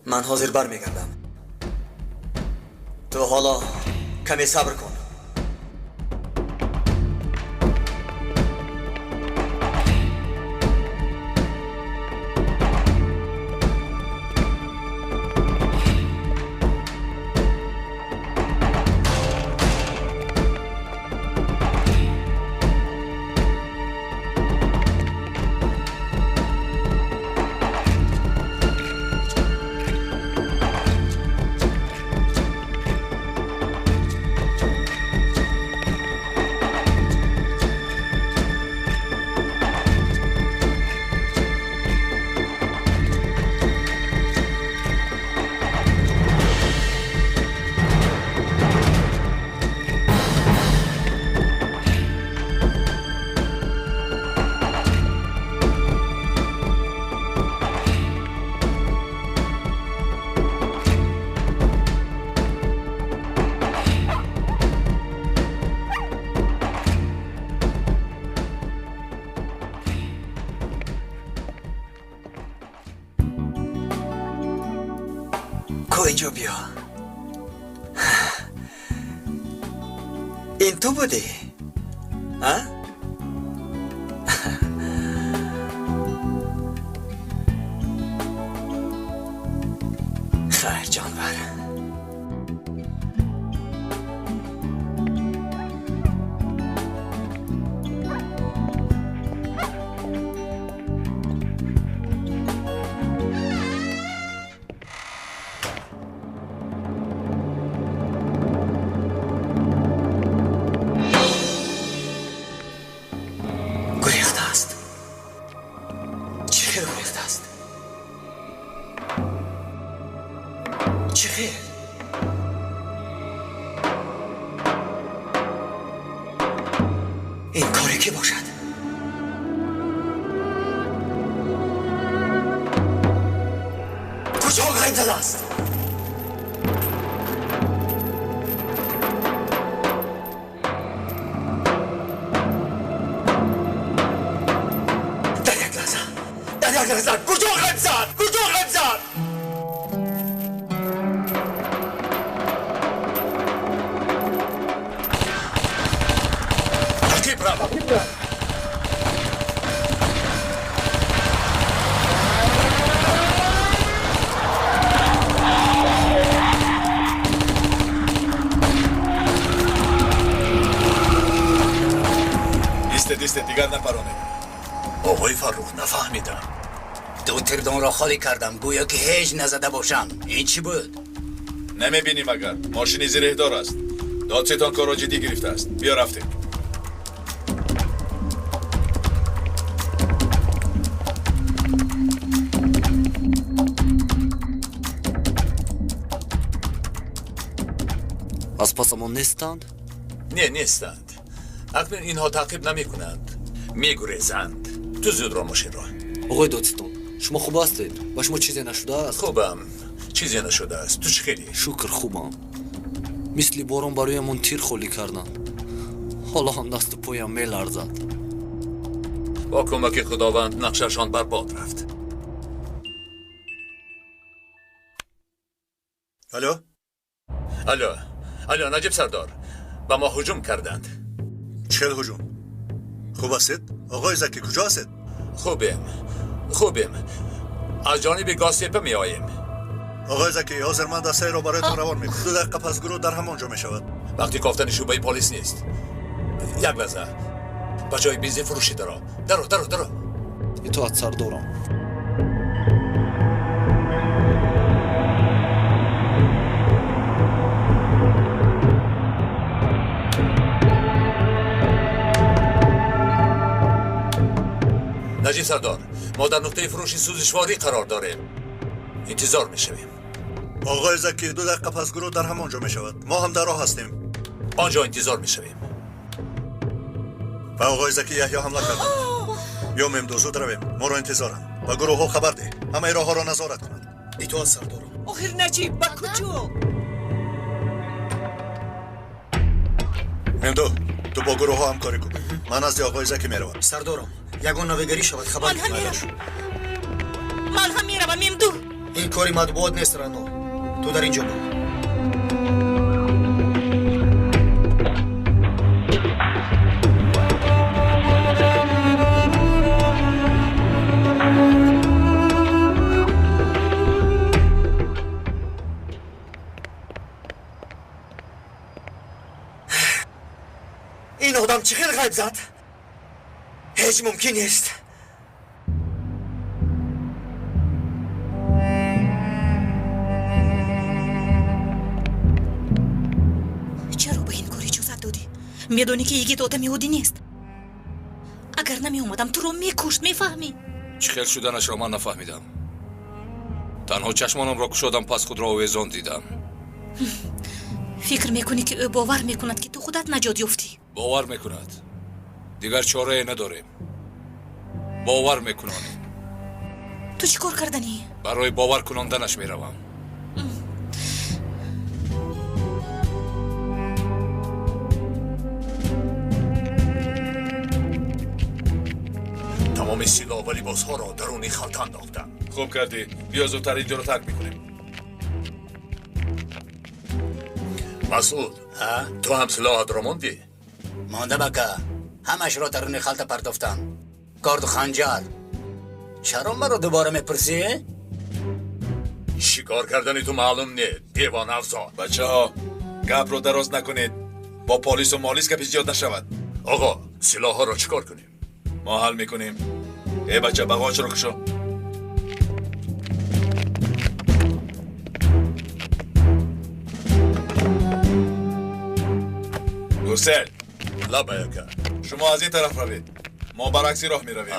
من حاضر برمیگردم. تو حالا کمی صبر کن. اینجا بیا. این تو بودی؟ ها؟ خیر جانور. این کاری که باشد؟ کجا غیب زده است؟ در یک لحظه کجا غیب زد؟ دیست دیگر نپرانه. آقای فرخ نفهمیدم. دو تردان را خالی کردم گویا که هیچ نزده باشم. این چی بود؟ نمیبینی مگر ماشینی زیر اهدار است. دادستان کار را جدی گرفته است. بیا رفتیم. از پاسمون نیستند؟ نه نیستند. اکنون اینها تعقیب نمی کنند. می گریزند. تو زود را ماشین را. آقای دادستان شما خوب هستید؟ با شما چیزی نشده است؟ خوبم. چیزی نشده است. تو چخیلی؟ شکر خوبم. مثل باران برایمون تیر خالی کردن. حالا هم دست و پایم میلرزد. با کمک خداوند نقششان بر باد رفت. الو نجیب سردار. با ما هجوم کردند. چه هجوم؟ خوب هستید؟ آقای زکی کجا هستید؟ خوبیم. از جانب گازتپه می آییم. آقای زکی حاضر من دسته را برایتان روان میکنم. 2 دقیقه پس گروه در همانجا می شود. وقتی گفتن شعبه پلیس نیست. یک لحظه. با جای بنزین فروشی درو. اطاعت سردارم. نجیب سردار ما در نقطه فروشی سوزشواری قرار داریم. انتظار میشویم. آقای زکی 2 دقیقه پس گروه در همانجا می شود. ما هم در راه هستیم. آنجا انتظار میشویم. و آقای زکی یحیی حمله کردند. بیا میم زود رویم. ما را انتظارند. و گروه ها خبر ده. همه راه ها را نظارت کنند. اطاعت سردارم. آخر نجیب با کجا؟ میم تو با گروه ها همکاری کن. من از آقای زکی می روم. سردارم یگان نوگری شود خبر من هم میروم میم دو. این کاری مطبوعات نیست رانو. تو در اینجا بود. این آدم چه خیلی غیب زد؟ هیچ ممکن نیست. چرا به این کاری اجازت دادی؟ میدونی که یکی آدم یهودی نیست. اگر نمی اومدم تو رو میکشت، میفهمی؟ چخیل شدنش را من نفهمیدم. تنها چشمانم را کشادم پس خود را اویزان دیدم. فکر میکنی که او باور میکند که تو خودت نجات یافتی؟ باور میکند. دیگر چاره نداریم. باور میکنانیم. تو چی کار کردنی؟ برای باور کناندنش میروم. تمام سلاح و لباسها را درون خلط انداختم. خوب کردی. بیا زودتر اینجا رو ترک میکنیم. مسعود، ها؟ تو هم سلاحت را موندی؟ مانده بکه. همش را درون خلط پرداختم. کارد و خنجر. چرا مرا دوباره میپرسی؟ شکار کردنی تو معلوم نه، دیوان افزار. بچه ها گپ رو دراز نکنید. با پلیس و مالیس که پیش زیاد نشود. آقا سلاح ها را چیکار کنیم؟ ما حل میکنیم. ای بچه بغاش رو کشو. گوسل لبایکه شما از این طرف روید. ما برعکسی راه میرویم.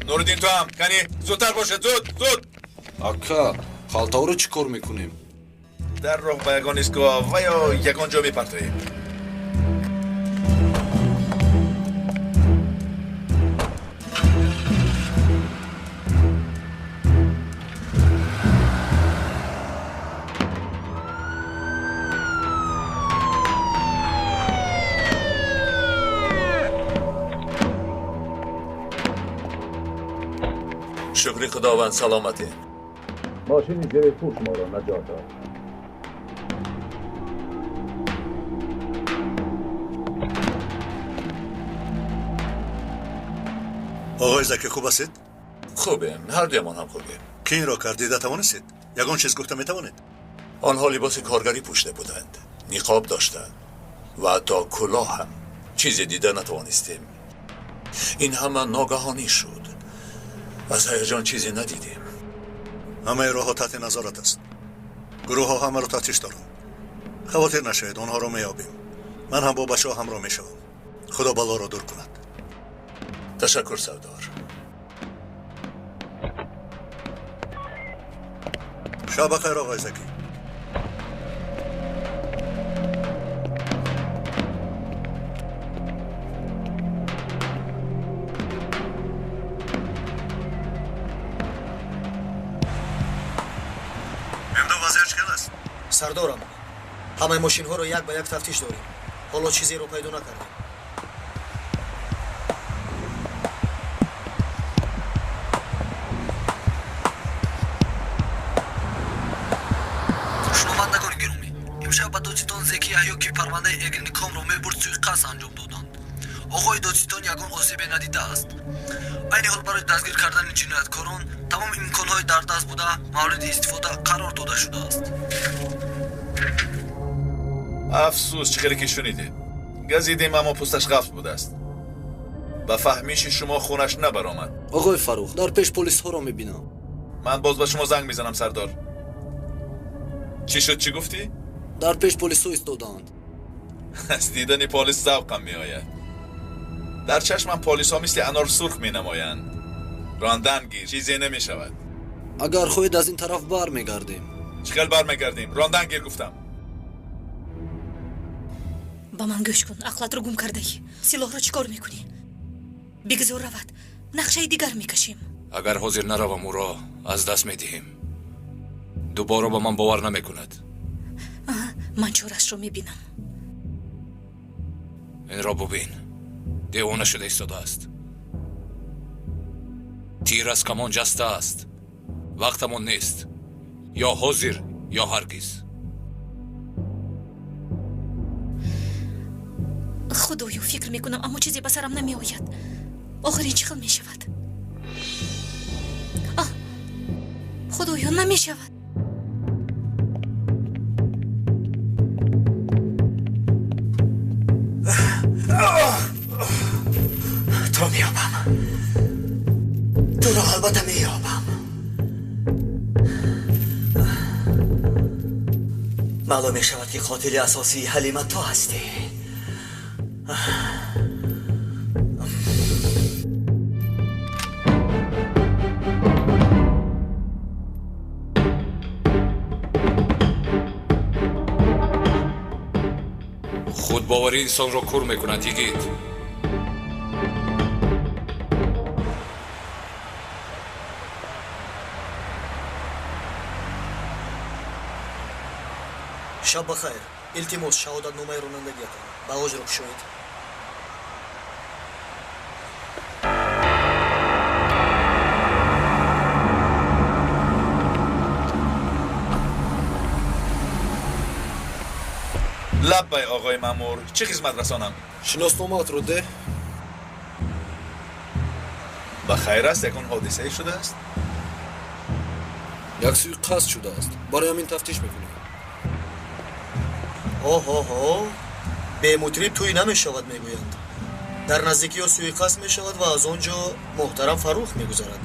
نوردین تو هم کنی زودتر باشه. زود اکا خالتا رو چی کار میکنیم؟ در راه به یگان ایستگاه و یا یگان جا میپرتویم. شکری خداوند سلامتی. ماشینی زیر پوش ما را نجات داد. آقای زکی خوب هستید؟ خوبیم، هر دویمان هم خوبیم. که این را کرد دیده توانستید؟ یگان چیز گفته میتوانید؟ آنها لباس کارگری پوشیده بودند، نقاب داشتند و حتی کلاه هم. چیزی دیده نتوانستیم. این همه ناگهانی شد. از هیجان چیزی ندیدیم. همه راه ها تحت نظارت است. گروه ها همه رو تفتیش دارن. خواطر نشوید، آنها رو میابیم. من هم با بچه ها همراه میشوم. خدا بلا را دور کند. تشکر سردار. شب بخیر آقای زکی. امدو وزیر چکل است؟ سردارم. همه ماشین ها رو یک به یک تفتیش داریم. حالا چیزی رو پیدا نکردیم. шунавандагони гиромӣ, имшаб ба додситон зеки яҳё ки парвандаи эгрникомро мебурд суиқасд анҷом доданд. оғои додситон ягон осебе надидааст. айни ҳол барои дастгир кардани ҷинояткорон тамом имконҳои дар даст буда мавриди истифода қарор дода шудааст. افسوس چه خیلی که شنیدیم. گزیدیم اما پوستش قفل بوده است. به فهمیش شما خونش نبرآمد. آقای فروخ در پیش پلیس ها را میبینم. من باز به شما زنگ میزنم سردار. چی شد چی گفتی؟ در پیش پلیس ها ایستادند. از دیدن پلیس ذوقم میآید. در چشمم پلیس ها مثل انار سرخ می نمایند. راندن گیر چیزی نمی شود. اگر خواهید از این طرف بر میگردیم. چخیل بر میگردیم. راندن گیر گفتم. با من گوش کن. عقلت رو گم کرده ای. سلاح رو چیکار میکنی؟ بگذار رود. نقشه دیگر میکشیم. اگر حاضر نروم او را از دست میدهیم. دوباره با من باور نمیکند. من چارش رو میبینم. این را ببین. دیوانه شده ایستاده است. تیر از کمان جسته است. وقتمون نیست. یا حاضر یا هرگز. خدایا فکر میکنم اما چیزی به سرم نمیآید. آخر این چه خل میشود؟ خدایا نمیشود. تو میابم، تو رو البته میابم. معلوم میشود که قاتل اساسی حلیمه تو هستی. خود باوری انسان را کور میکند یگید. شب بخیر. التماس شهادت نامه رانندگیتان با اجرا شوید. لبای آقای مامور، چه خدمت رسانم؟ شناسنامه‌ات رو ده. با خیر است یکون حادثه شده است؟ یک سوی قصد شده است. برای همین تفتیش میکنیم. آها به مطرب توی نمیشود میگویند. در نزدیکی ها سوی قصد میشود و از آنجا محترم فروخ میگذارد.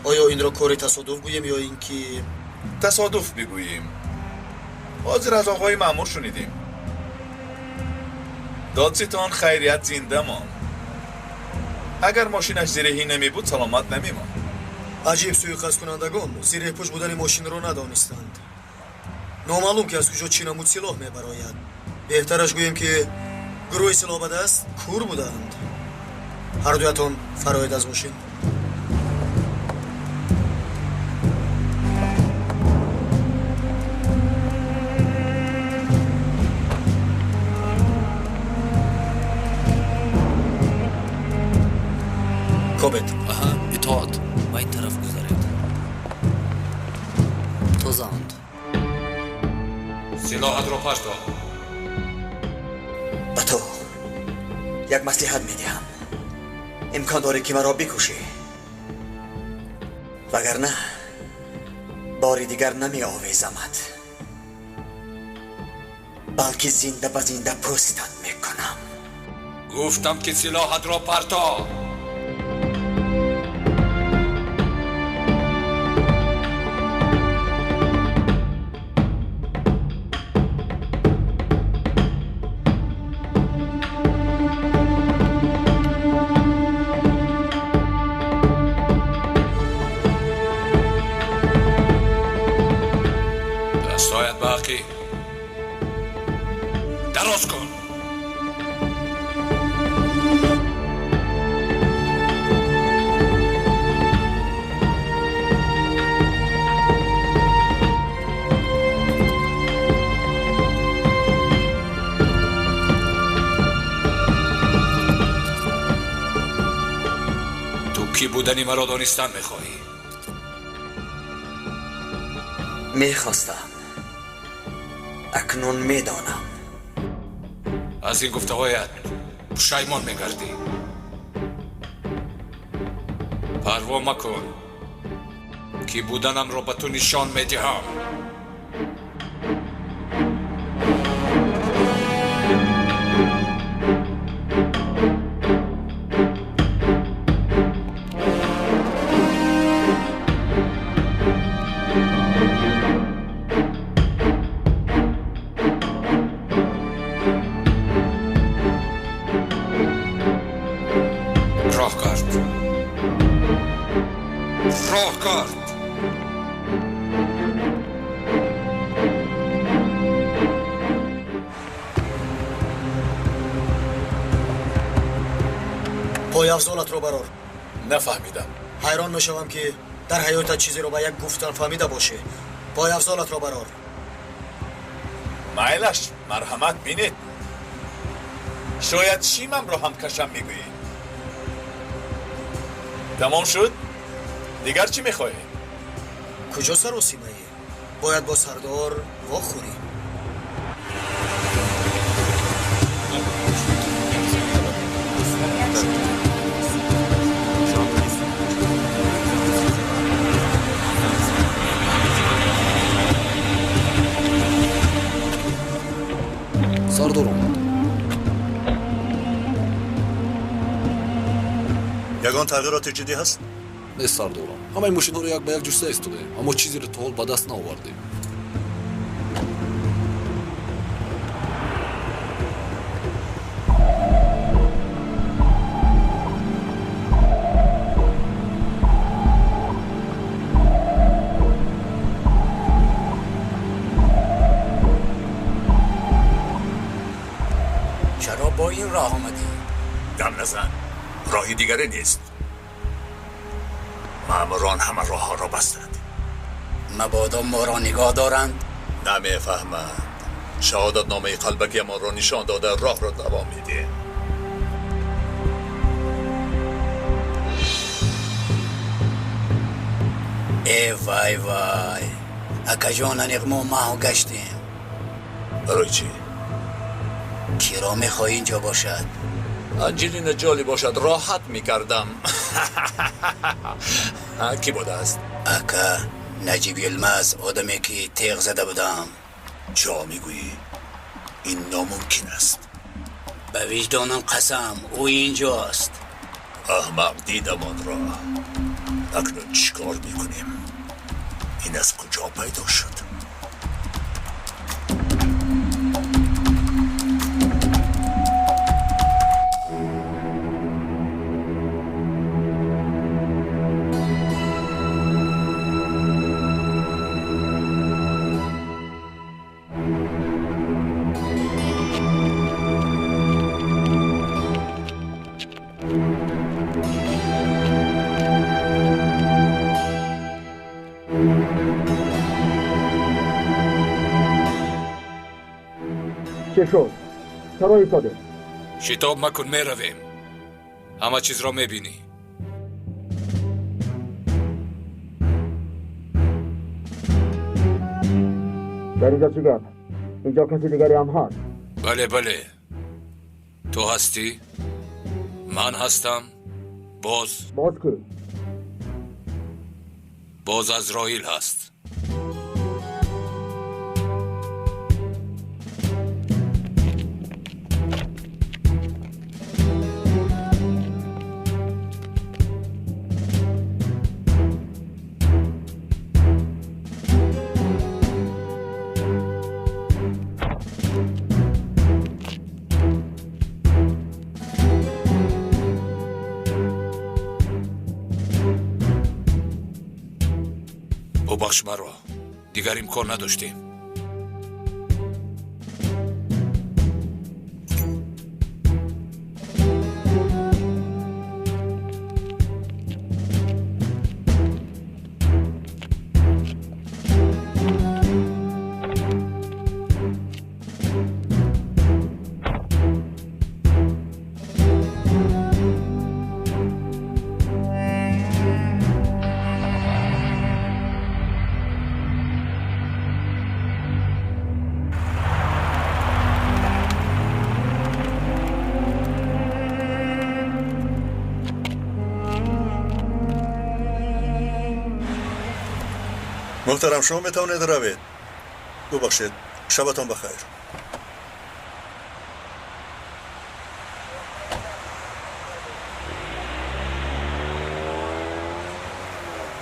آیا این را کاری تصادف گوییم یا اینکه تصادف بگوییم؟ حاضر از آقای مامور شنیدیم. دادستان خیریت زنده ماند. اگر ماشینش زیرهی نمی بود سلامت نمی ماند. عجیب سوی قصد کنندگان زیر پشت بودن ماشین را ندانستند. نامعلوم که از کجا چینمود سلاح میبراید. بهترش گوییم که گروه سلاح به دست کور بودند. هر دویتان فرایید از ماشین. کابت اطاعت. و این طرف گذارید. توزاند. سلاحت را پشت دار. به تو یک مصلحت میدهم. امکان داره که مرا بکشی، وگرنه باری دیگر نمی آویزمت، بلکه زنده به زنده پوستت میکنم. گفتم که سلاحت را پرتاب. دستایت باقی دراز کن. تو کی بودنی مرا دانستن میخواهی؟ میخواستم، اکنون میدانم. از این گفته هایت پشیمان میگردی. پروا مکن که بودنم را به تو نشان میدهم. راه کرد. راه کرد. پای افضالت رو برار. نفهمیدم. حیران میشوم که در حیاتت چیزی رو به یک گفتن فهمیده باشه. پای افضالت رو برار. مایلش مرحمت بینید. شاید شیمم رو هم کشم میگویی. تمام شد؟ دیگر چی میخواهی؟ کجا سر و سیمه ای؟ باید با سردار واخوریم. سردار اومد. یگان تغییرات جدی هست؟ نه سردارم. همه این ماشین ها رو یک به یک جسته ایستاده، اما چیزی رو تا حال به دست نآوردیم. چرا با این راه آمدی؟ دم نزن. راهی دیگری نیست. ماموران همه راه ها را بستند. مبادا ما را نگاه دارند. نمیفهمند. شهادت نامه قلبکی ما را نشان داده راه را دوام میدیم. ای وای وای، اکا جان نقمو ماهو گشتیم. برای چی؟ کی را میخوای اینجا باشد؟ انجلین جالی باشد راحت میکردم. کی بوده است؟ اکا نجیب یلمز، آدمی که تیغ زده بودم. چرا میگویی؟ این ناممکن است. به وجدانم قسم او اینجاست. احمق دیدم آن را. اکنون چیکار میکنیم؟ این از کجا پیدا شد؟ چه شد؟ چرا ایستاده؟ شتاب مکن میرویم. همه چیز را میبینی. در اینجا چی گفت؟ اینجا کسی دیگری هم هست؟ بله بله. تو هستی؟ من هستم. باز کی؟ باز عزرائیل هست. ببخش مرا. دیگر امکان نداشتیم. محترم شما میتونید روید. ببخشید. شبتان بخیر.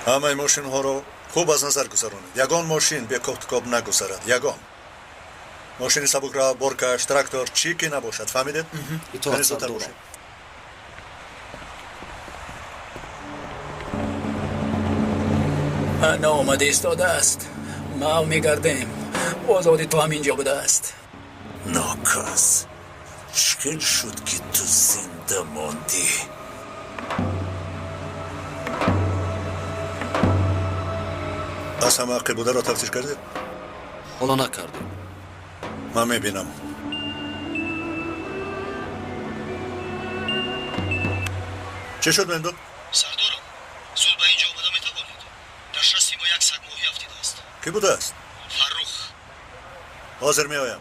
همه ماشین ها رو خوب از نظر گذارونید. یگان ماشین به کوتکاب نگذارد. یگان ماشین سبک را برکش تراکتور چی که نباشد. فهمیدید؟ اطاعت زودتر سردارم. باشید. انا آمده ایستاده است. ما میگردیم. آزادی تو هم اینجا بوده است. ناکس. چکل شد که تو زنده ماندی؟ از همه حقی بوده را تفتیش کردید؟ حالا نکردیم. من میبینم. چه شد مندو؟ سردارم، زود به اینجا آمده میتوانید. دشرسی با یک سگ ماهی افتیده است. کی بوده است؟ حاضر میآیم.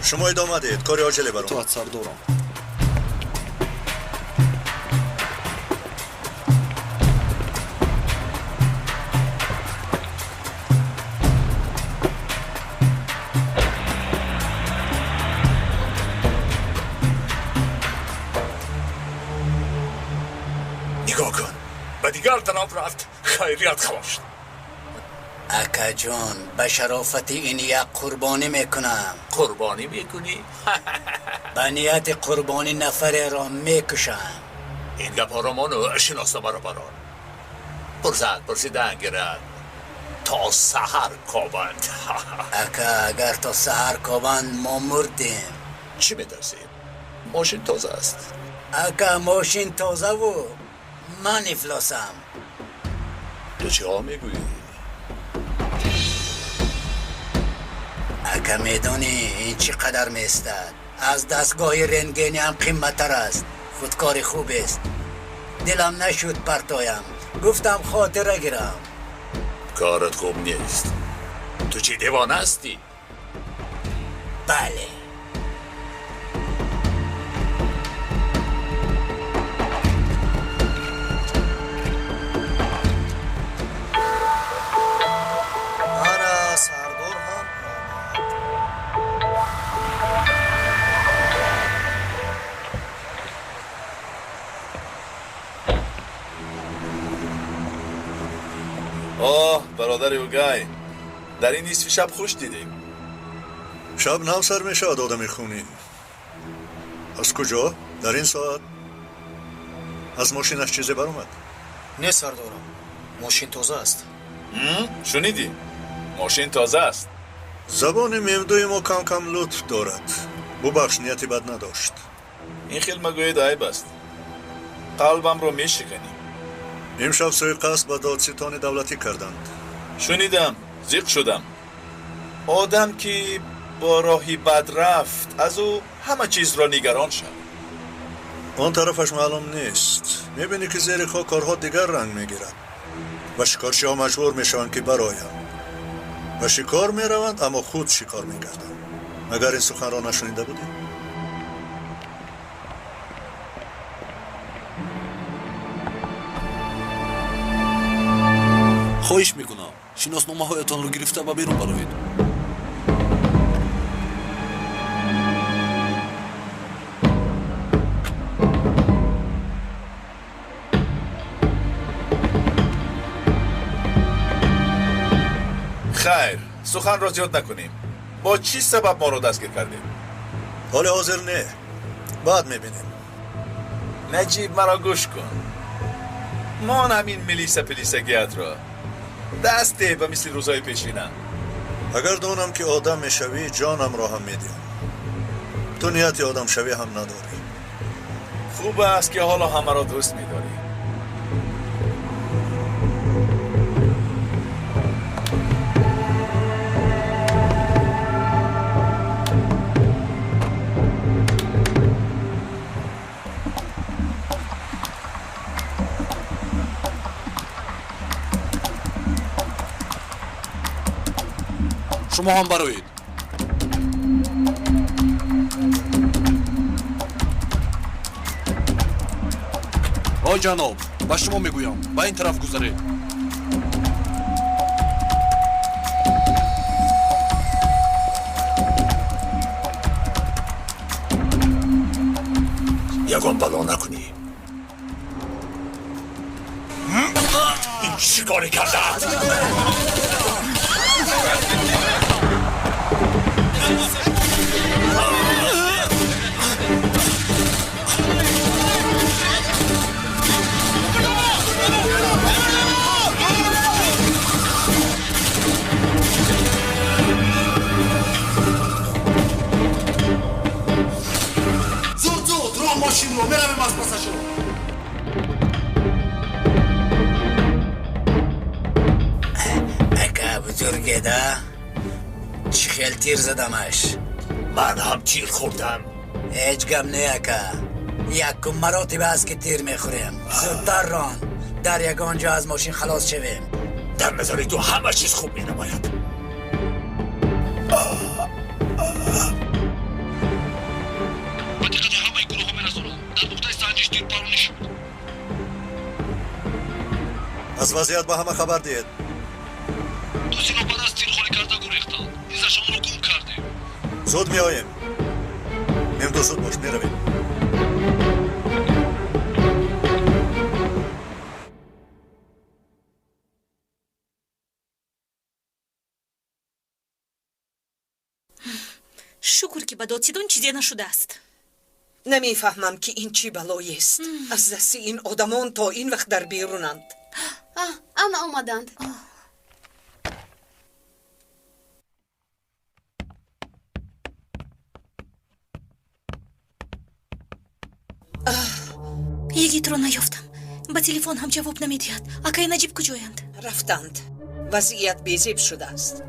شما ادامه دهید، کاری عاجله برام. تو سردارم. نگاه کن به دیگر طرف رفت خیریت خواشت. اکا جون به شرافت این یک قربانی میکنم. قربانی میکنی؟ به نیت قربانی نفر را میکشم. این گپ را منو شناسته برابران. پرسیدن گرد تا سحر کابند. اکا اگر تا سحر کابند ما مردیم. چی میترسیم؟ ماشین تازه است. اکا ماشین تازه و من افلاسم. تو چه ها میگویی؟ اکا میدونی این چقدر میستد. از دستگاه رنگینی هم قیمتر است. خودکار خوب است. دلم نشد پرتایم. گفتم خاطره گیرم. کارت خوب نیست. تو چی دیوانه هستی؟ بله. ana sardor ham omad. آه برادر اوگای، در این نصف شب خوش دیدیم. شب نم سر میشه آدم خونین. از کجا؟ در این ساعت؟ از ماشینش چیزی برآمد؟ نه سردارم، ماشین تازه است. شنیدی؟ ماشین تازه است. زبان میمدوی ما کم کم لطف دارد. ببخش نیتی بد نداشت. این خیلی مگوید عیب است. قلبم رو میشکنی. امشب سویقصد به دادستان دولتی کردند. شنیدم، زیق شدم. آدم که با راهی بد رفت از او همه چیز را نگران شد. آن طرفش معلوم نیست. میبینی که زیر خاک کارها دیگر رنگ میگیرد و شکارچی ها مجبور میشوند که برآیند و شکار میروند، اما خود شکار میگردند. اگر این سخن را نشنیده بودی؟ خواهش میکنم شناسنامه هایتان رو گرفته و بیرون برایید. خیر، سخن را زیاد نکنیم. با چی سبب ما را دستگیر کردیم؟ حال حاضر نه، بعد میبینیم. نجیب مرا گوش کن. ما همین پلیسگیت را دست ده به مثل روزای پیشینم. اگر دانم که آدم میشوی جانم را هم میدیم. تو نیت آدم شوی هم نداری. خوب است که حالا همه را دوست میداری. شما هم برایید. آی جناب، با شما میگویم با این طرف گذارید. یگان بلا نکنی. این چیکاری کرده؟ زود رو ماشین رو میرم از پاسشو. اکا بزرگه ده چی خیل تیر زدمش. من هم تیر خوردم. هیچ گم نه اکا. یک مراتب است که تیر میخوریم. زودتر ران در یگان جا از ماشین خلاص شویم. در نظر تو همه چیز خوب می نماید. از وضعیت با همه خبر دید. دوستینو بعد از تیرخوری کرده گریختن. ایزشان رو گم کردیم. زود می آییم. میم تو زود باش می رویم. شکر که به دادستان چیزی نشده است. نمیفهمم که این چی بلایی است. از دست این آدمان تا این وقت در بیرونند. اما آمدند. یگیت رو نیافتم. با تلفن هم جواب نمیدهد. اکای نجیب کجایند؟ رفتند. وضعیت بیزیب شده است.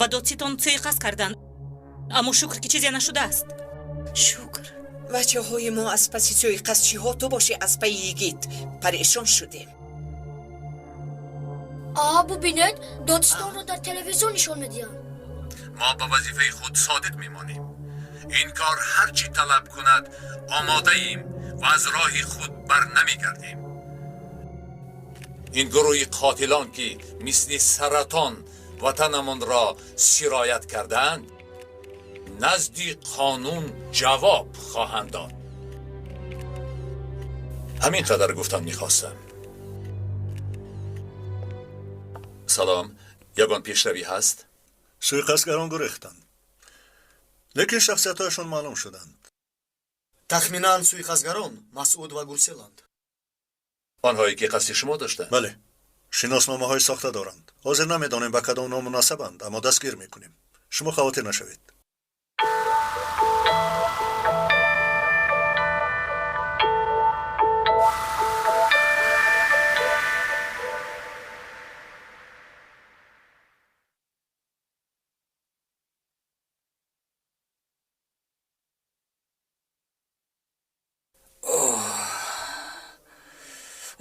با دادستان سیقاس کردند. اما شکر که چیزی نشده است. شکر. بچه های ما از پسی سویقست چی ها تو باشی از پی یگیت پریشان شدیم. ببینید دادستان رو در تلویزیون نشون میدین. ما به وظیفه خود صادق میمانیم. این کار هر چی طلب کند آماده ایم و از راه خود بر نمیگردیم. این گروه قاتلان که مثل سرطان وطنمان را سرایت کردند نزد قانون جواب خواهند داد. همین قدر گفتم میخواستم. سلام، یگان پیشروی هست؟ سویقستگران گریختند. لیکن شخصیتهایشون معلوم شدند. تخمیناً سویقستگران مسعود و گرسلند. آنهایی که قصد شما داشتند؟ بله. شناسنامه های ساخته دارند. حاضر نمیدانیم به کدام نامناسبند، اما دستگیر میکنیم. شما خاطر نشوید.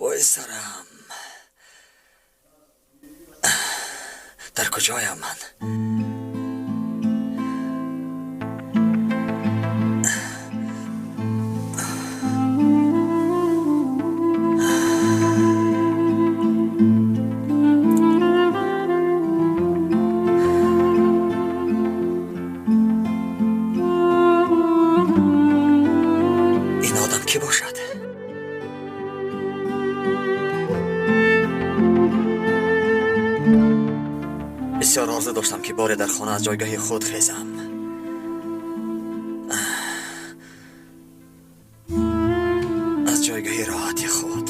وای سرم. در کجایم من؟ این آدم کی باشد؟ بسیار آرزو داشتم که بار در خانه از جایگاه خود خیزم. از جایگاه راحتی خود.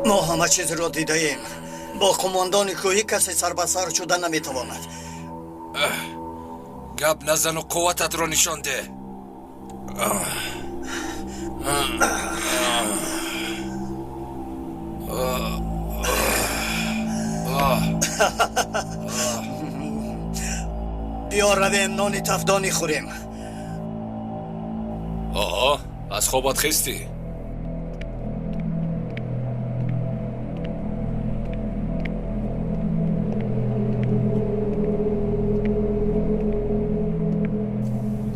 ما همه چیز را دیده ایم. با قماندان کوهی کسی سر به سر شدن نمیتواند. گپ نزن و قوتت را نشان ده. بیا رویم نانی تفدانی خوریم. از خوابت خستی؟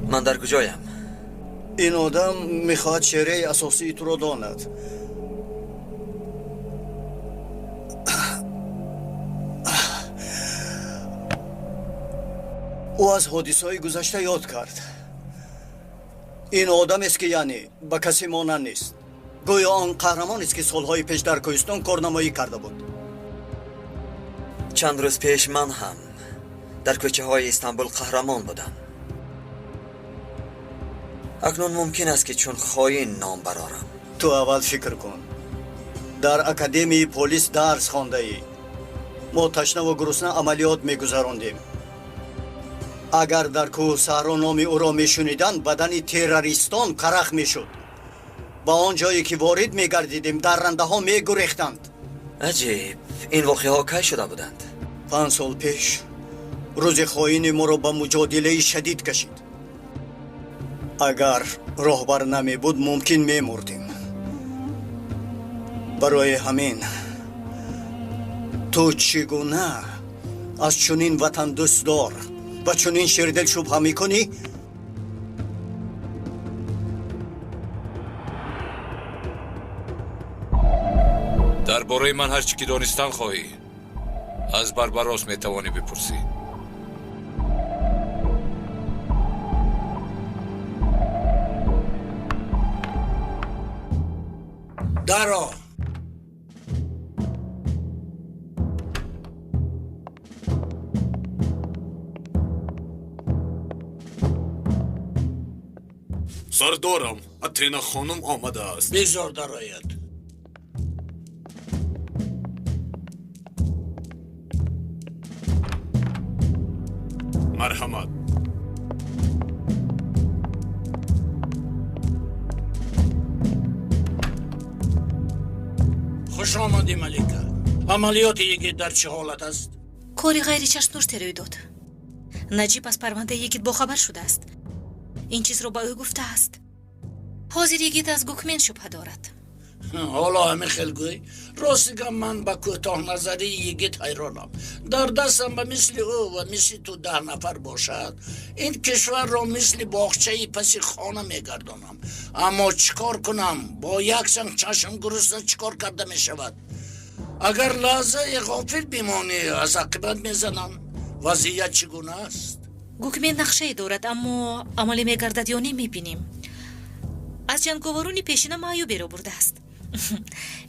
من در کجایم؟ این آدم میخواد چهره اساسی تو رو داند. او از حادثه‌های گذشته یاد کرد. این آدم است که یعنی به کسی مانند نیست. گویا آن قهرمان است که سالهای پیش در کوهستان کارنمایی کرده بود. چند روز پیش من هم در کوچه های استانبول قهرمان بودم. اکنون ممکن است که چون خائن نام برارم. تو اول فکر کن. در اکادمی پلیس درس خوانده ای. ما تشنه و گرسنه عملیات میگذراندیم. اگر در کوه صحرا نام او را میشنیدند بدن تروریستان قرق میشد. با آن جایی که وارد میگردیدیم درنده ها میگریختند. عجیب، این واقعه ها کی شده بودند؟ 5 سال پیش روز خائن ما را به مجادله شدید کشید. اگر راهبر نمی بود ممکن میمردیم. برای همین تو چگونه از چنین وطن دوست دار و چنین شیردل شبهه میکنی؟ درباره من هر چی که دانستن خواهی از بربراس میتوانی بپرسی. درا سردارم اترینا خانم آمده است. بگذار درآید. مرحمت. خوش آمدی ملکه. عملیات یگید در چه حالت است؟ کاری غیر چشمدوش روی داد. نجیب از پرونده یگید باخبر شده است. این چیز رو با او گفته است. حاضر یگید از گوکمن شبه دارد. حالا همه خلگوی راستگم من با کوتاه نظری یگید حیرانم. در دستم به مثل او و مثل تو 10 نفر باشد این کشور را مثل باغچه پس خانه میگردانم. اما چیکار کنم؟ با یک سنگ چشم گرسنه چیکار کرده می شود؟ اگر لحظه غافل بمانی از عاقبت میزنم. وضعیت چگونه است؟ گوکمن نقشه دارد اما عملی میگردد یا نمیبینیم. از جنگاورون پیشینه معیوبی رو برده است.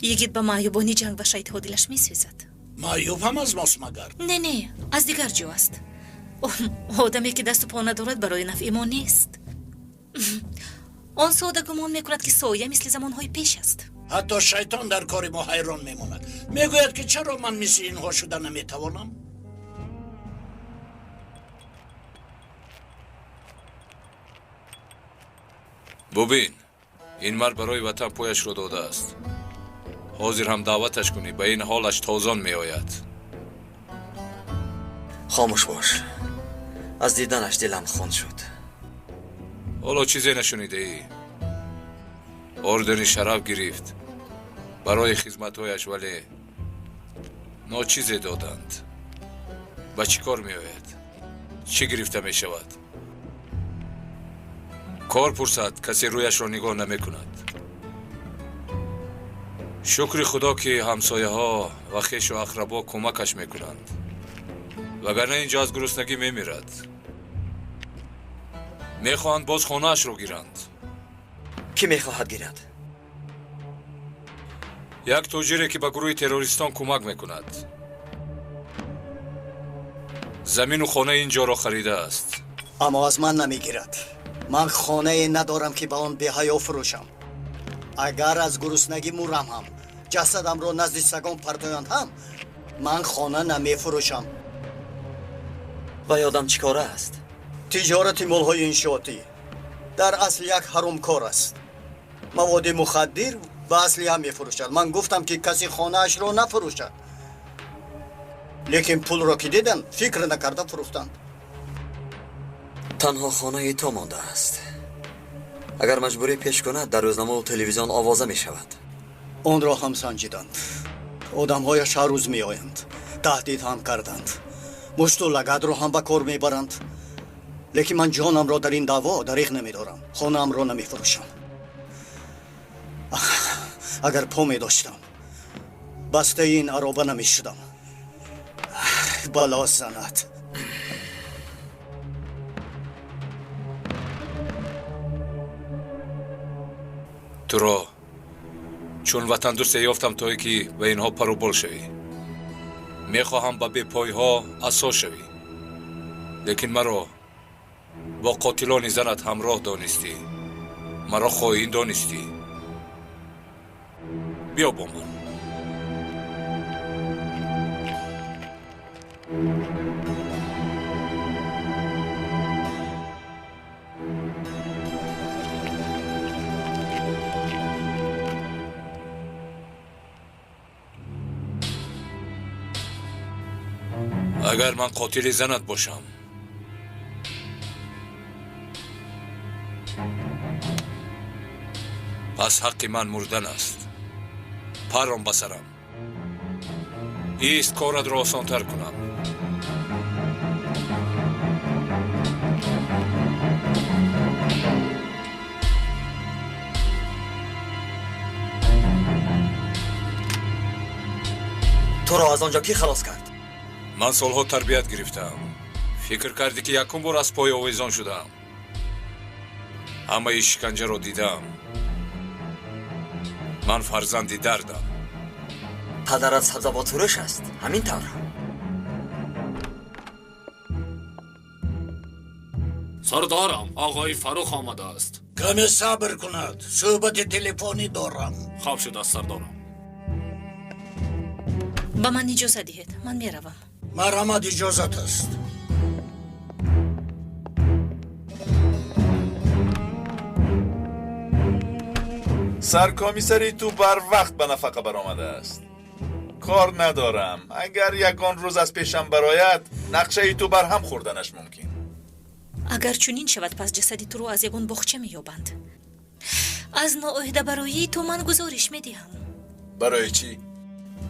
یگید به معیوبانی جنگ و شیطها دلش میسوزد. معیوب هم از ماست مگر؟ نه از دیگر جو است. آدمی که دست و پا ندارد برای نفع ما نیست. آن ساده گمان میکند که سایه مثل زمانهای پیش است. حتی شیطان در کار ما حیران میماند. میگوید که چرا من مثل اینها شده نمیتوانم؟ ببین این مرد برای وطن پایش رو داده است. حاضر هم دعوتش کنی به این حالش تازان می آید. خاموش باش. از دیدنش دلم خون شد. حالا چیزی نشنیده ای؟ اردن شرف گرفت برای خدمتهایش ولی ناچیزی دادند. به چی کار می آید؟ چی گرفته می شود؟ کار پرسد کسی رویش را نگاه نمی کند. شکر خدا که همسایه ها و خیش و اقربا کمکش می کنند وگرنه اینجا از گرسنگی می میرد. می خواهند باز خانه اش را گیرند. کی می خواهد گیرد؟ یک تاجری که به گروه تروریستان کمک می کند. زمین و خانه اینجا را خریده است. اما از من نمیگیرد. من خانه ندارم که به آن به‌حیا فروشم. اگر از گرسنگی مرم هم جسدم را نزد سگان پرتایند هم من خانه نمی فروشم. و یادم چی کاره است؟ تجارت مالهای انشاءاتی در اصل یک حرام کار است. مواد مخدر به اصلی هم می فروشد. من گفتم که کسی خانه اش را نفروشد، لیکن پول را که دیدن فکر نکرده فروختند. تنها خانه تو مانده است. اگر مجبوری پیش کند در روزنامه و تلویزیون آوازه می شود. آن را هم سنجیدند. آدم‌هایش هر روز می آیند. تهدید هم کردند. مشت و لگد را هم به کار می برند. لیکن من جانم را در این دعوا دریغ نمی دارم. خانه‌ام را نمی فروشم. اگر پا می داشتم بسته این عرابه نمی شدم. بلا زند. تو را چون وطن دوست یافتم توی که به اینها پرو بال شوی. میخواهم به بی پای ها اساس شوی. لیکن مرا با قاتلان زنت همراه دانستی. مرا خواهی دانستی. بیا با من. اگر من قاتل زنت باشم پس حق من مردن است. پرم بسرم. ایست کارت را آسانتر کنم. تو را از آنجا کی خلاص کرد؟ من سالها تربیت گرفتم. فکر کردی که یکم بار از پای آویزان شدم. همه شکنجه را دیدم. من فرزندی دردم. پدرت سبزوات فروش است، همین طور. سردارم آقای فروخ آمده است. کمی صبر کند. صحبت تلفنی دارم. خواب شده است سردارم. با من اجازه دهید، من میروم. مرحمت اجازت است. سرکمیسری تو بر وقت به نفقه برآمده است. کار ندارم. اگر یکان روز از پیشم برآید نقشه ای تو بر هم خوردنش ممکن. اگر چنین شود پس جسدی تو رو از یگان بخچه مییابند. از نااهده برای تو من گزارش میدهم. برای چی؟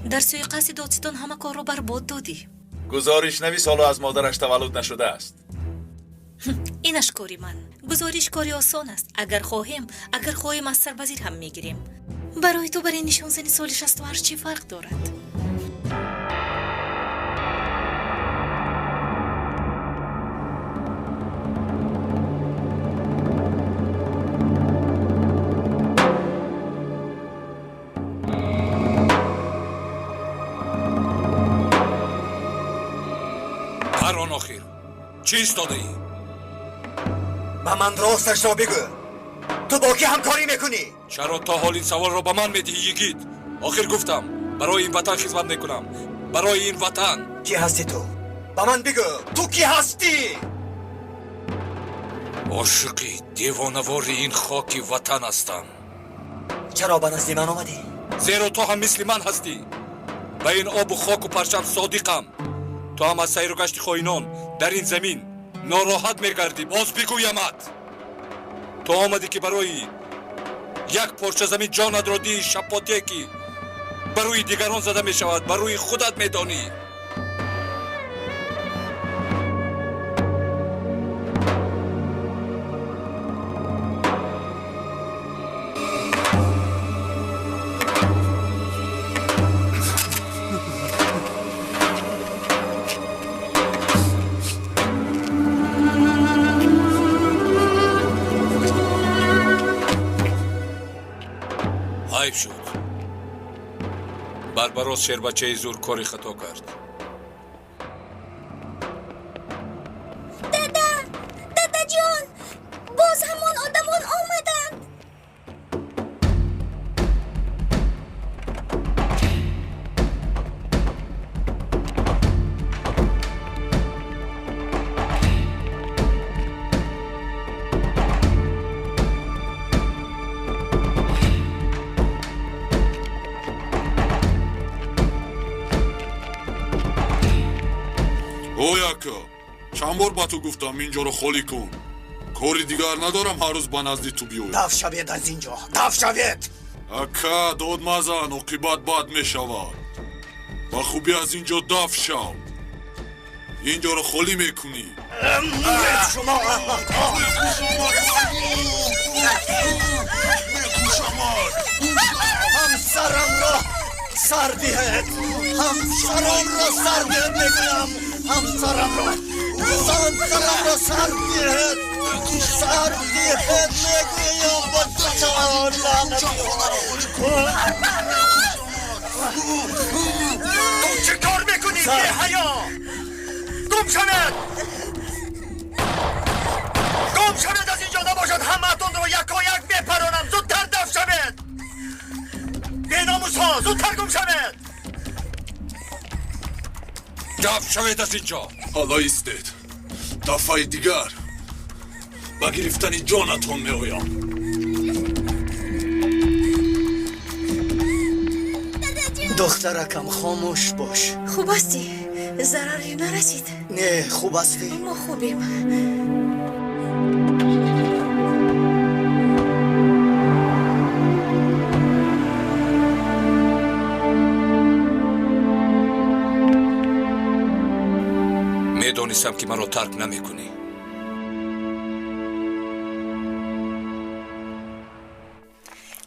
در سوی قصد دادستان همه کار رو برباد دادی. گزارش نویس حالا از مادرش تولد نشده است. اینش کاری من. گزارش کاری آسان است. اگر خواهیم از سربزیر هم میگیریم. برای تو برای نشان زنی سال 68 چی فرق دارد؟ هران آخر چیست داده ای؟ با من راستش را بگو. تو با کی همکاری میکنی؟ چرا تا حال این سوال را به من میدهی یگید؟ آخر گفتم برای این وطن خدمت میکنم. برای این وطن. کی هستی تو؟ با من بگو تو کی هستی؟ عاشقی دیوانوار این خاکی وطن هستم. چرا به نزد من آمدی؟ زیرا تو هم مثل من هستی. به این آب و خاک و پرچم صادقم. تو هم از سیر و گشت خائنان در این زمین ناراحت میگردی. باز بگویمت تو آمدی که برای یک پارچه زمین جانت را دی شپاتی که برای دیگران زده می شود برای خودت میدانی. حیف شد. بربراز شیربچه زور کاری خطا کرد. دادا جان، باز همون آدمان آمدن. اویاکا چند بار با تو گفتم اینجا رو خالی کن. کاری دیگر ندارم هر روز با نزدی تو بیایم. دف شوید از اینجا. دف شوید. اکا داد مزن عاقبت بد می شود. با خوبی از اینجا دف شو. اینجا رو خالی میکنی. شما همسرم را سردیهت. همسرم را سردیهت میگویم. همسرم را سردیهت. سردیهت میگویم. با چهار تو چه کار میکنی بی حیا؟ گم شود. گم شود از اینجا نباشد همه اتون رو یک و یک اینجا زودتر گم شوید دفع شوید از اینجا. حالا ایستید. دفعه دیگر با گرفتن جانتون میآیم. دخترکم خاموش باش. خوب هستی؟ ضرری نرسید؟ نه خوب هستی؟ ما خوبیم. میدونستم که من رو ترک نمیکنی.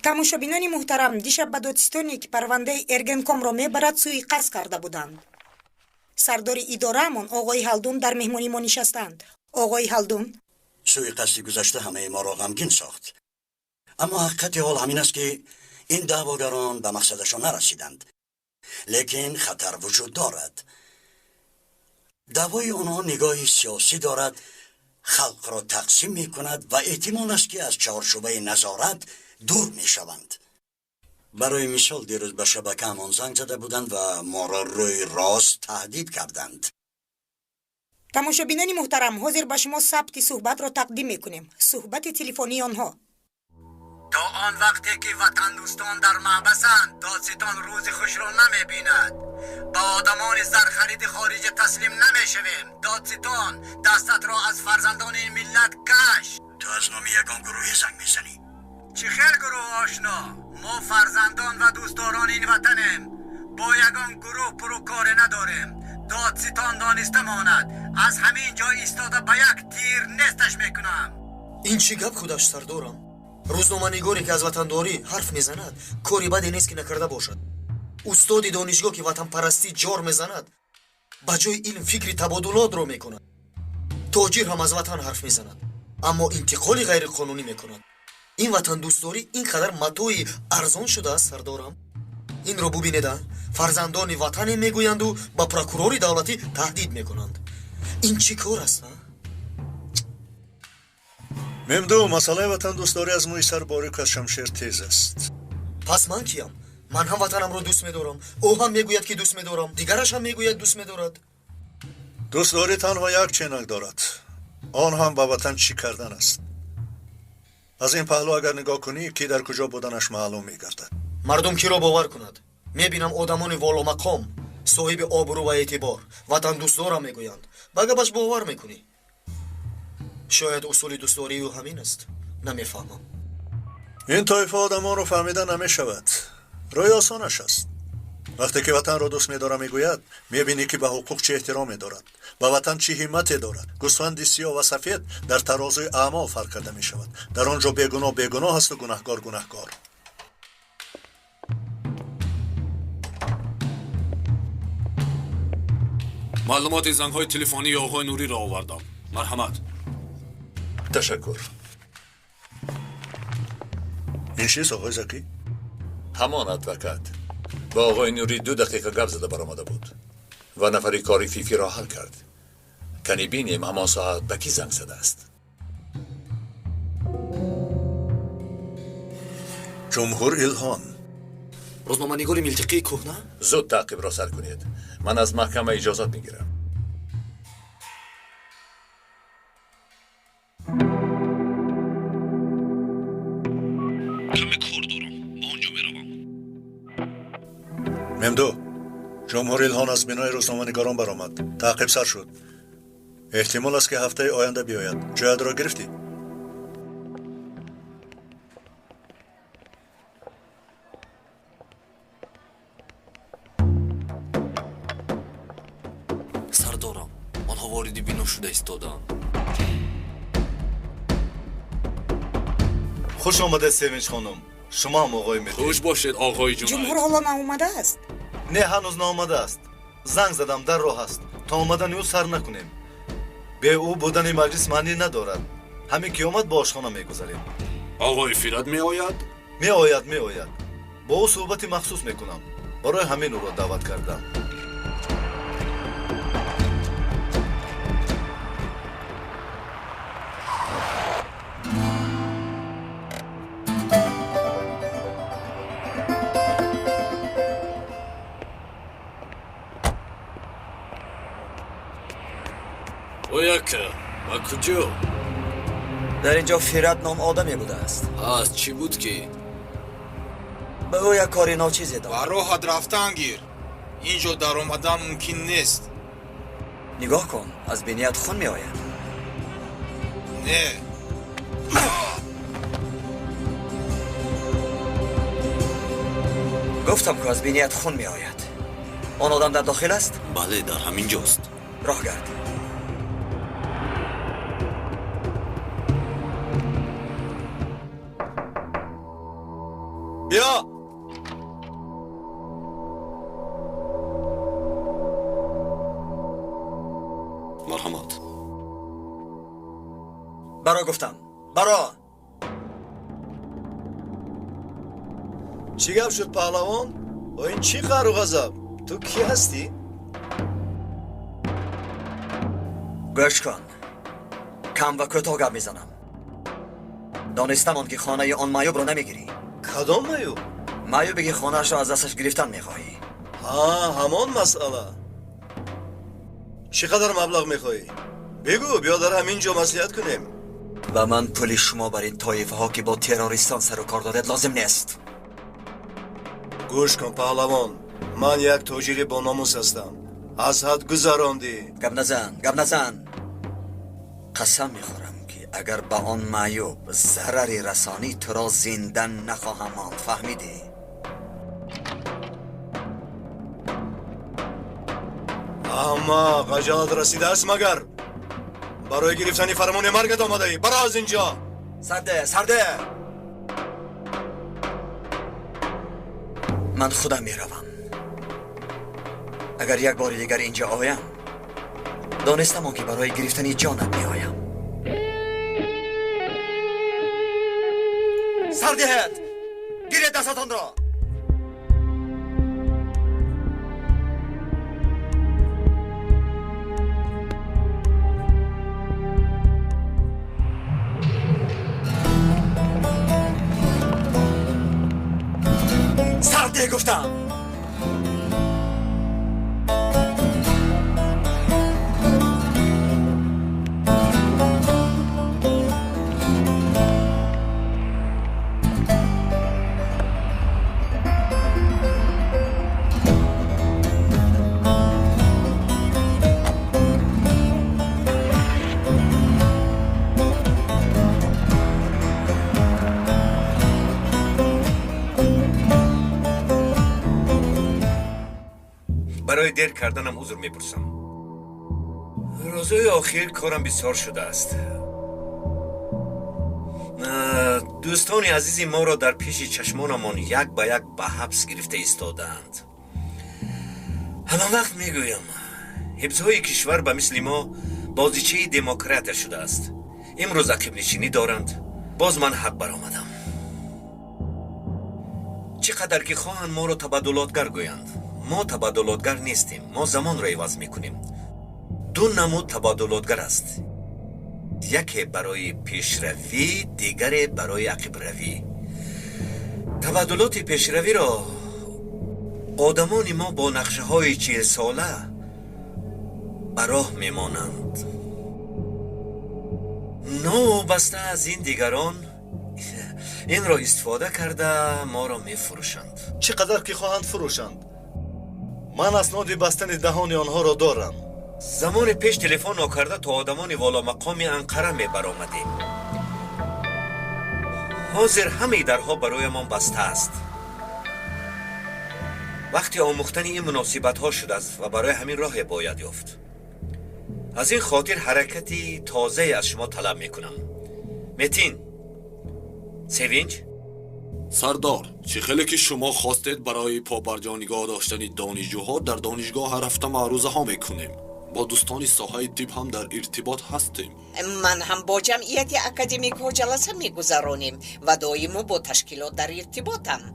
тамошобинони муҳтарам, дишаб ба додистоне ки парвандаи эргенкомро мебарад суиқасд карда буданд. сардори идораамон оғои ҳалдун дар меҳмонӣ мо нишастанд. оғои ҳалдун, суиқасди гузашта ҳамаи моро ғамгин сохт. аммо ҳақиқати ҳол ҳамин аст ки ин даъвогарон ба мақсадашон нарасиданд. лекин хатар вуҷуд дорад. даъвои онҳо нигоҳи сиёсӣ дорад, халқро тақсим мекунад ва эҳтимол аст ки аз чаҳорчӯбаи назорат дур мешаванд. барои мисол дирӯз ба шабакаамон занг зада буданд ва моро рӯи рост таҳдид карданд. тамошобинони муҳтарам, ҳозир ба шумо сабти суҳбатро тақдим мекунем. суҳбати телефонии онҳо. то он вақте ки ватандӯстон дар маҳбасанд, додситон рӯзи хушро намебинад. ба одамони зархариди хориҷа таслим намешавем. додситон дастатро аз фарзандони ин миллат каш. ту аз номи ягон гурӯҳе занг мезанӣ. чӣ хел гурӯҳ ошно? мо фарзандон ва дӯстдорони ин ватанем. бо ягон гурӯҳ пурӯкоре надорем. додситон дониста монад. аз ҳамин ҷо истода ба як тир несташ мекунам. ин чӣ гап худаш сардорам? рӯзноманигоре ки аз ватандорӣ ҳарф мезанад, кори баде нест ки накарда бошад. устоди донишгоҳ ки ватанпарастӣ ҷор мезанад, ба ҷои илм фикри табодулотро мекунад. тоҷир ҳам аз ватан ҳарф мезанад, аммо интиқоли ғайриқонунӣ мекунад. ин ватандӯстдорӣ ин қадар матои арзон шудааст сардорам. инро бубинеда, фарзандони ватане мегӯянду ба прокурори давлатӣ таҳдид мекунанд. ин чӣ кор аст? мемду, масъалаи ватандӯстдорӣ аз мӯи сар борик аз шамшер тез аст. пас ман киям? ман ҳам ватанамро дӯст медорам. ӯ ҳам мегӯяд ки дӯст медорам. дигараш ҳам мегӯяд дӯст медорад. дӯстдорӣ танҳо як ченак дорад. он ҳам ба ватан чӣ кардан аст. аз ин паҳлӯ агар нигоҳ кунӣ, ки дар куҷо буданаш маълум мегардад. мардум киро бовар кунад? мебинам одамони воломақом, соҳиби обрӯ ва эътибор, ватандӯстдорам мегӯянд. ба гапаш бовар мекунӣ? шояд усули дӯстдории ӯ ҳамин аст. намефаҳмам. ин тоифа одамонро фаҳмида намешавад. роҳи осонаш аст. вақте ки ватанро дӯст медорам мегӯяд, мебинӣ ки ба ҳуқуқ чӣ эҳтиром дорад, ба ватан чӣ ҳиммате дорад. гӯсфанди сиёҳ ва сафед дар тарозуи аъмол фарқ карда мешавад. дар он ҷо бегуноҳ бегуноҳ асту гунаҳгор гунаҳгор. маълумоти зангҳои телефонии оғои нуриро овардам. марҳамат. ташаккур. ин чист оғои закӣ? ҳамон адвокат با آقای نوری 2 دقیقه گپ زده برآمده بود و نفری کاری فیفی را حل کرد. کنی بینیم همان ساعت به کی زنگ زده است. جمهور الهان. روزنامه‌نگار ملتقی کهنه؟ زود تعقیب را سر کنید. من از محکمه اجازت میگیرم. ممدو، جمهور الهان از بینای روزنامه‌نگاران برآمد. تعقیب سر شد. احتمال است که هفته آینده بیاید. جایت را گرفتی؟ سردارم، آنها واردی بینا شده ایستادند. خوش آمده سیوینچ خانم. شما هم آقای مهدی. خوش باشید آقای جنید. جمهور حالا ناآمده است. نه هنوز ناآمده است. زنگ زدم در راه است. تا آمدن او سر نکنیم. به او بودن مجلس معنی ندارد. همین که آمد با آشخانه میگذاریم. آقای فیراد می آید؟ می آید. با او صحبت مخصوص میکنم. برای همین او را دعوت کردم. اویا که و کجا؟ در اینجا فیرت نام آدمی بوده است. از چی بود که؟ به او یک کاری ناچیزی داد. و راحت رفتن گیر. اینجا در آمدن ممکن نیست. نگاه کن، از بینیت خون می آید. نه. گفتم که از بینیت خون می آید. آن آدم در داخل است؟ بله در همین جاست. راه گرد. بیا. مرحمت. برا گفتم. برا. چی گپ شد پهلوان؟ با این چی قهر و غضب؟ تو کی هستی؟ گوش کن. کم و کوتاه گپ میزنم. دانستم آن که خانه آن معیوب رو نمیگیری. کدام معیوب؟ معیوبی که خانهش رو از دستش گرفتن میخواهی. همان مسئله. چقدر مبلغ میخواهی؟ بگو بیا در همینجا مصلحت کنیم. و من پول شما بر این طایفه ها که با تروریستان سر و کار دارد لازم نیست. گوش کن پهلوان، من یک تاجر با ناموس هستم. از حد گذراندی. گپ نزن. قسم میخورم که اگر به آن معیوب ضرری رسانی تو را زنده نخواهم ماند. فهمیدی؟ اما خجالت رسیده است مگر؟ برای گرفتن فرمان مرگت آمده ای. برو از اینجا. سرده. من خودم میروم. اگر یک بار دیگر اینجا آیم دانستم که برای گرفتن جانت میآیم. سردهت گیرید دستتان را. سرده گفتم. برای دیر کردنم عذر میپرسم. روزهای آخر کارم بسیار شده است. دوستان عزیزی ما را در پیش چشمانمان یک به یک به حبس گرفته ایستادند. همان وقت میگویم حبسهای کشور به مثل ما بازیچه دموکرات شده است. امروز عقب نشینی دارند. باز من حق برآمدم. چقدر که خواهند ما را تبادلاتگر گویند، ما تبادلاتگر نیستیم. ما زمان را عوض میکنیم. دو نمود تبادلاتگر است. یکی برای پیشروی، دیگری برای عقب روی. تبادلات پیشروی را آدمان ما با نقشه های 40 ساله براه میمانند. نو بسته از این دیگران این را استفاده کرده ما را میفروشند. چقدر که خواهند فروشند. من اسناد بستن دهان آنها را دارم. زمان پیش تلفن نکرده تا آدمان والا مقام انقره می برآمدیم. حاضر همه درها برای من بسته است. وقتی آموختن این مناسبت ها شده است و برای همین راه باید یافت. از این خاطر حرکتی تازه از شما طلب می کنم. متین، سوینج، سردار، چه خیلی که شما خواستید برای پابرجا نگاه داشتن دانشجوها در دانشگاه رفته معروضه ها میکنیم. با دوستان ساحه طب هم در ارتباط هستیم. من هم با جمعیت اکادمیک ها جلسه میگذرانیم و دائم با تشکیلات در ارتباطم.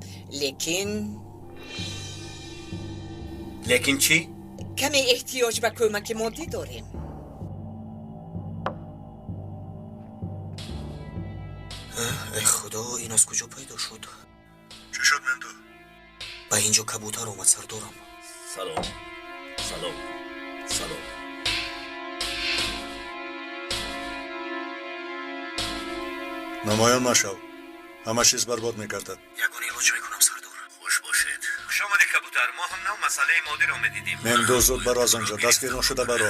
لیکن چی؟ کمی احتیاج به کمک مادی داریم. ای خدا، این از کجا پیدا شد؟ چی شد مندو؟ به اینجا کبوتر اومد سردارم. سلام. намоён машав. ҳама чиз барбод мекардад. ягон илоҷ мекунам сардор. хуш бошед. хуш омадед кабутар. мо ҳам нав масъалаи модиро медидим. мемдӯ зуд бароз онҷо дастгир нашуда баро.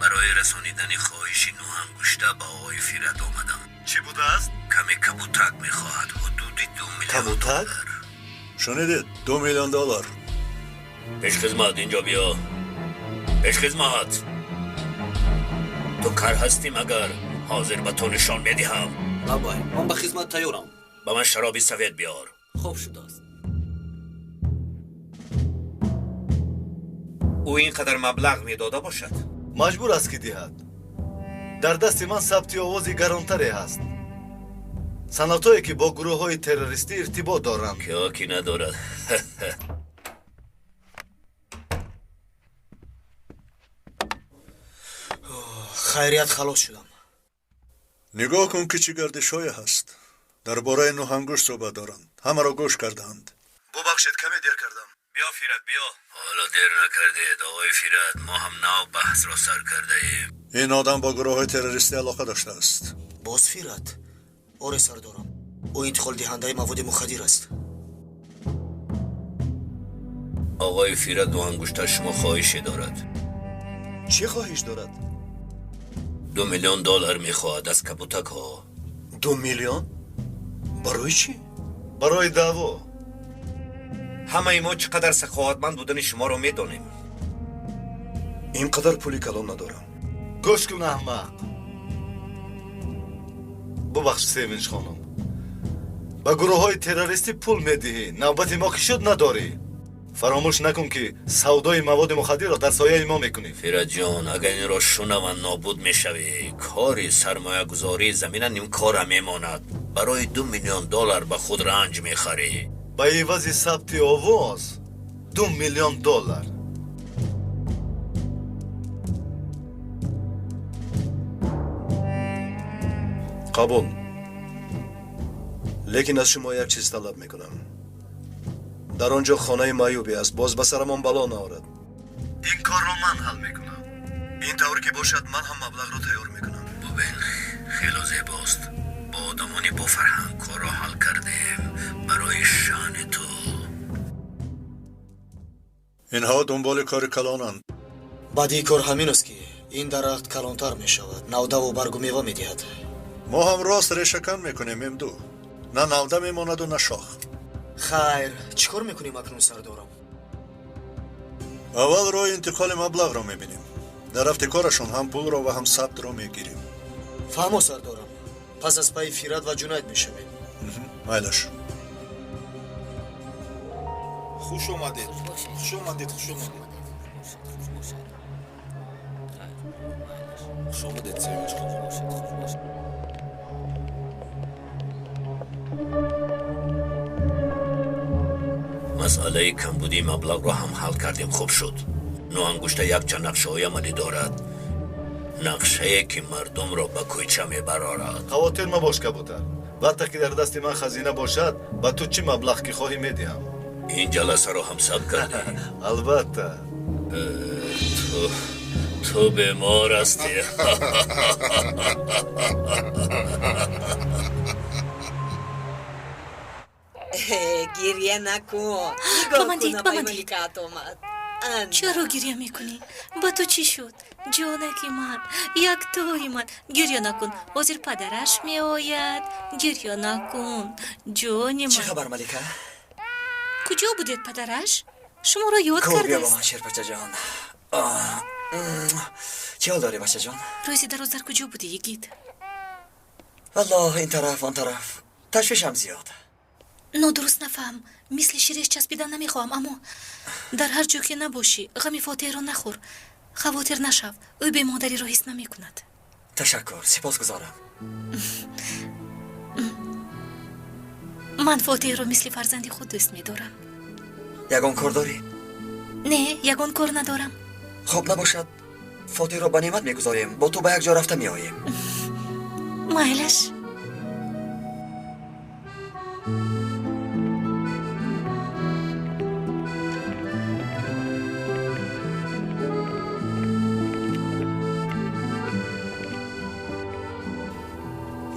барои расонидани хоҳиши ноангушта ба оғои фират омадам. чӣ будааст? каме кабутак мехоҳад. ҳудуди 2 миллион. кабутак? шунидед, $2 миллион. пешхизмат инҷо биё. пешхизмат. ту кар ҳастӣ магар? ҳозир ба ту нишон медиҳам. бабай ман ба хизмат тайёрам. ба ман шароби сафед биёр. хуб шудааст. ӯ ин қадар маблағ медода бошад? маҷбур аст ки диҳад. дар дасти ман сабти овози гаронтаре ҳаст. санатое ки бо гурӯҳҳои террористӣ иртибот доранд. киё ки надорад. хайрият халос шудам. нигоҳ кун ки чӣ гардишҳое ҳаст. дар бораи нӯҳангушт суҳбат доранд. ҳамаро гӯш кардаанд. бубахшед каме дер кардам. биё фират биё. ҳоло дер накардед оғои фират. мо ҳам нав баҳсро сар кардаем. ин одам бо гурӯҳҳои террористӣ алоқа доштааст. боз фират. оре сардорам. ӯ интиқолдиҳандаи маводи мухаддир аст. оғои фират нӯҳангушта шумо хоҳише дорад. чӣ хоҳиш дорад? $2 миллион мехоҳад аз кабутакҳо. 2 миллион? барои чӣ? барои даъво. ҳамаи мо чӣ қадар саховатманд будани шуморо медонем. ин қадар пули калон надорам. гӯш кун аҳмақ. бубахш севинҷ хонум. ба гурӯҳҳои террористӣ пул медиҳӣ. навбати мо ки шуд надорӣ. фаромӯш накун ки савдои маводи мухаддирро дар сояи мо мекунӣ. фираҷон агар инро шунаванд нобуд мешавӣ. кори сармоягузории замина нимкора мемонад. барои $2 миллион ба худ ранҷ мехарӣ. ба ивази сабти овоз $2 миллион. қабул. лекин аз шумо як чиз талаб мекунам. дар он ҷо хонаи маъюбе аст. боз ба сарамон бало наорад. ин корро ман ҳал мекунам. ин тавр ки бошад ман ҳам маблағро тайёр мекунам. бубин хело зебост. бо одамони бофарҳанг корро ҳал кардем. барои шаъни ту. инҳо дунболи кори калонанд. баъдии кор ҳамин аст ки ин дарахт калонтар мешавад. навдаву баргу мева медиҳад. мо ҳам рост решакан мекунем мемду. на навда мемонаду на шох. хайр, чӣ кор мекунем акнун сардорам? аввал роҳи интиқоли маблағро мебинем. дар рафти корашон ҳам пулро ва ҳам сабтро мегирем. фаҳмо сардорам. пас аз пайи фират ва ҷунайд мешавем. майлаш. хуш омадед. хуш омадед. хуш омадед. хуш омадед севинҷ хонум. масъалаи камбудии маблағро ҳам ҳал кардем. хуб шуд. нӯҳангушта якчанд нақшаҳои амалӣ дорад. нақшае ки мардумро ба кӯйча мебарорад. хавотир мабош кабутар. вақте ки дар дасти ман хазина бошад ба ту чӣ маблағ ки хоҳӣ медиҳам. ин ҷаласаро ҳам сабт кардӣ? албатта. ту бемор ҳастӣ. гирья накун. бамандид бамандид. омад. чаро гирья мекунӣ? ба ту чӣ шуд? ҷонаки ман, яктои ман. гирья накун. ҳозир падараш меояд. гирья накун. ҷони ман. чӣ хабар малика? куҷо будед падараш? шуморо ёд кардааст. шерпачаҷон. чӣ ҳол дорӣ бачаҷон? рӯзи дароз дар куҷо будӣ йигит? валлоҳ ин тараф он тараф. ташвишам зиёд. нодуруст нафаҳм. мисли ширеш часпидан намехоҳам, аммо дар ҳар ҷо ки набошӣ ғами фотеҳро нахӯр. хавотир нашав. ӯ бемодариро ҳис намекунад. ташаккур, сипосгузорам. ман фотеҳро мисли фарзанди худ дӯст медорам. ягон кор дорӣ? не, ягон кор надорам. хуб набошад фотеҳро ба неъмат мегузорем. бо ту ба як ҷо рафта меоем. майлаш.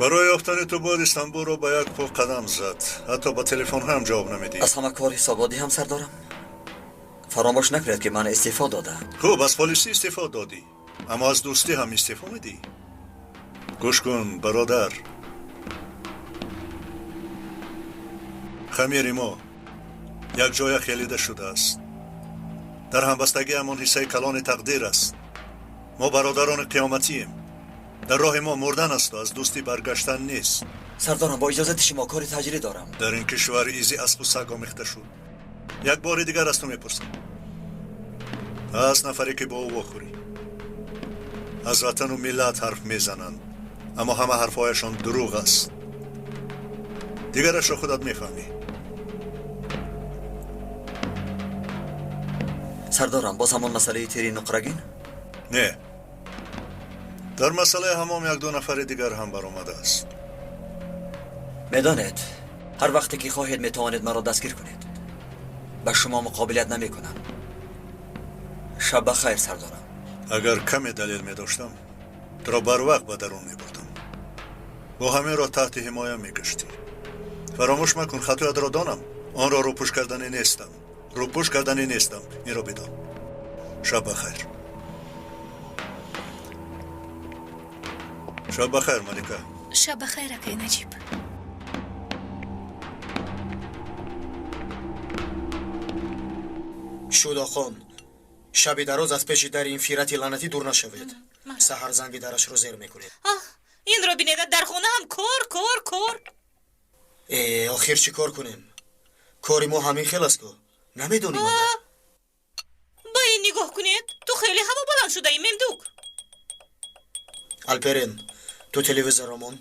برای یافتن تو باید استانبول رو با یک پا قدم زد. حتی با تلفن هم جواب نمیدی. از همه کار حسابادی هم سر دارم. فراموش نکرد که من استعفا دادم. خوب از پلیسی استعفا دادی، اما از دوستی هم استعفا میدی. گوش کن برادر، خمیر ما یک جای خلیده شده است. در همبستگی همان حصه کلان تقدیر است. ما برادران قیامتیم. در راه ما مردن است و از دوستی برگشتن نیست. سردارم با اجازت شما کار تجاری دارم. در این کشور ایزی اسب و سگ آمیخته شد. یک بار دیگر از تو میپرسم، از نفری که با او بخوری از وطن و ملت حرف میزنند، اما همه حرفهایشان دروغ است. دیگرش را خودت میفهمی. سردارم باز همان مسئله تیری نقرگین؟ نه، در مسئله همام یک دو نفر دیگر هم برآمده است. میدانید هر وقتی که خواهید میتوانید مرا دستگیر کنید. به شما مقابلت نمی کنم. شب بخیر سردارم. اگر کمی دلیل می داشتم تو را بر وقت به درون می بردم. با همه را تحت حمایه می گشتی. فراموش مکن خطایت را دانم. آن را روپوش کردنی نیستم. روپوش کردنی نیستم. این را بدان. شب بخیر. شب بخیر ملکه. شب بخیر اکای نجیب. شوداخان شبی دراز از پیش در این فیرت لعنتی دور نشوید. سحر زنگ درش رو زیر میکنید. این رو بینید در خونه هم کار. آخر چی کار کنیم؟ کاری ما همین خیل است که نمیدونیم. با این نگاه کنید تو خیلی هوا بلند شده ای ممدوک. الپرین تو تلویزیونمون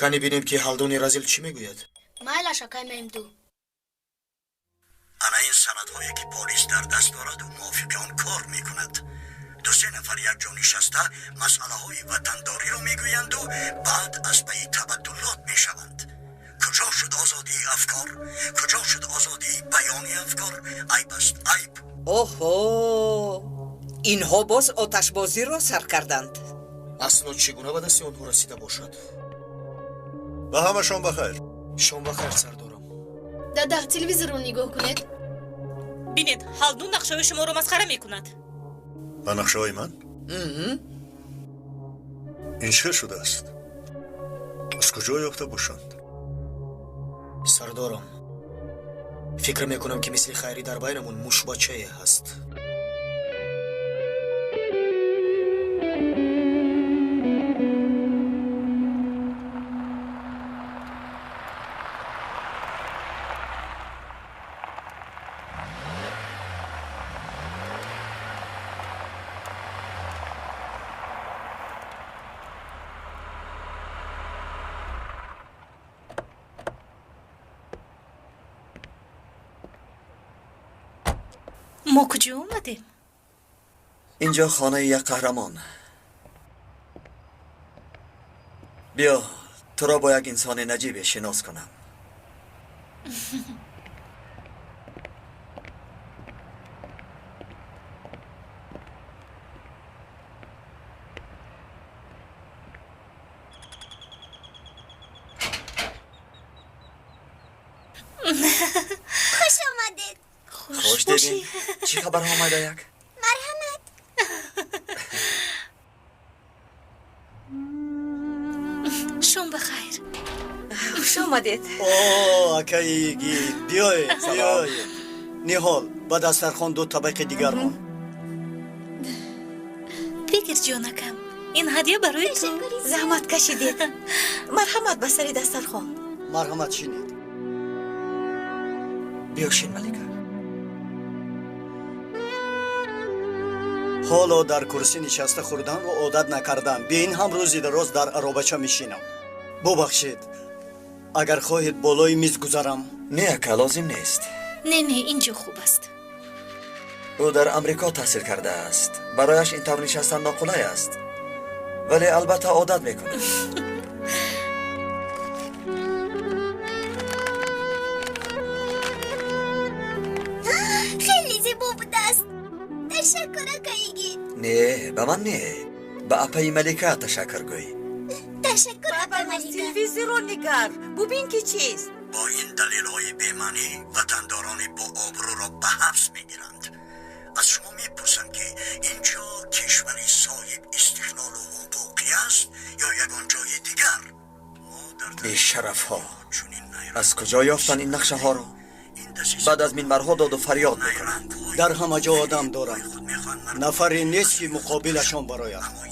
کنی بینیم که هلدونی رزیل چی میگوید. مایلش اکای ممدو. انا این سندهایی که پلیس در دست دارد و موافق آن کار میکند. دو سه نفر یک جا نشسته مسئله های وطنداری رو میگویند و بعد از پی تبدلات میشوند. کجا شد آزادی افکار؟ کجا شد آزادی بیان افکار؟ عیب است عیب. اوهو، اینها باز آتش بازی را سر کردند. اصلا چگونه به دست آنها رسیده باشد؟ به همه شام بخیر. شام بخیر سردارم. در تلویزیون رو نگاه کنید. بینید هلدون نقشه شما رو مسخره میکند. با نقشه های من؟ این چه شده است؟ از کجا یافته باشند؟ سردارم فکر میکنم که مثل خیری در بینمون موش بچه هست. ما کجا اومدیم؟ اینجا خانه یک قهرمان. بیا تو را با یک انسان نجیب شناس کنم. خوش آمدید. خوش دیدین. چی خبر آمده یک؟ مرحمت. شام بخیر. خوش آمدید. اکایگی بیای. نیحال با دسترخوان دو طبق دیگر ها. بگیر جانکم این هدیه برای تو. زحمت کشیدید. مرحمت به سر دسترخوان. مرحمت شینید. بیاشین ملکه. حالا در کرسی نشسته خوردن رو عادت نکردم. بیاین هم روزی دراز در عرابچه میشینم. ببخشید اگر خواهید بالای میز گذارم. نه که لازم نیست. نه اینجا خوب است. او در امریکا تحصیل کرده است. برایش این طور نشستن ناقلای است. ولی البته عادت میکنه. خیلی زیبا بوده است. تشکر اکایگی. نه به من نه، به اپای ملکه تشکر گوی. تشکر تشکر بابا تلویزیون رو نگر ببین که چیست. با این دلیل های بیمانی وطنداران با آبرو را به حبس میگیرند. از شما میپرسم که اینجا کشوری صاحب استقلال و حقوقی است یا یگان جای دیگر؟ بی شرف ها از کجا یافتن این نقشه ها رو؟ بعد از منبرها داد و فریاد میکنند. در همه جا آدم دارند، نفری نیست که مقابلشان براید.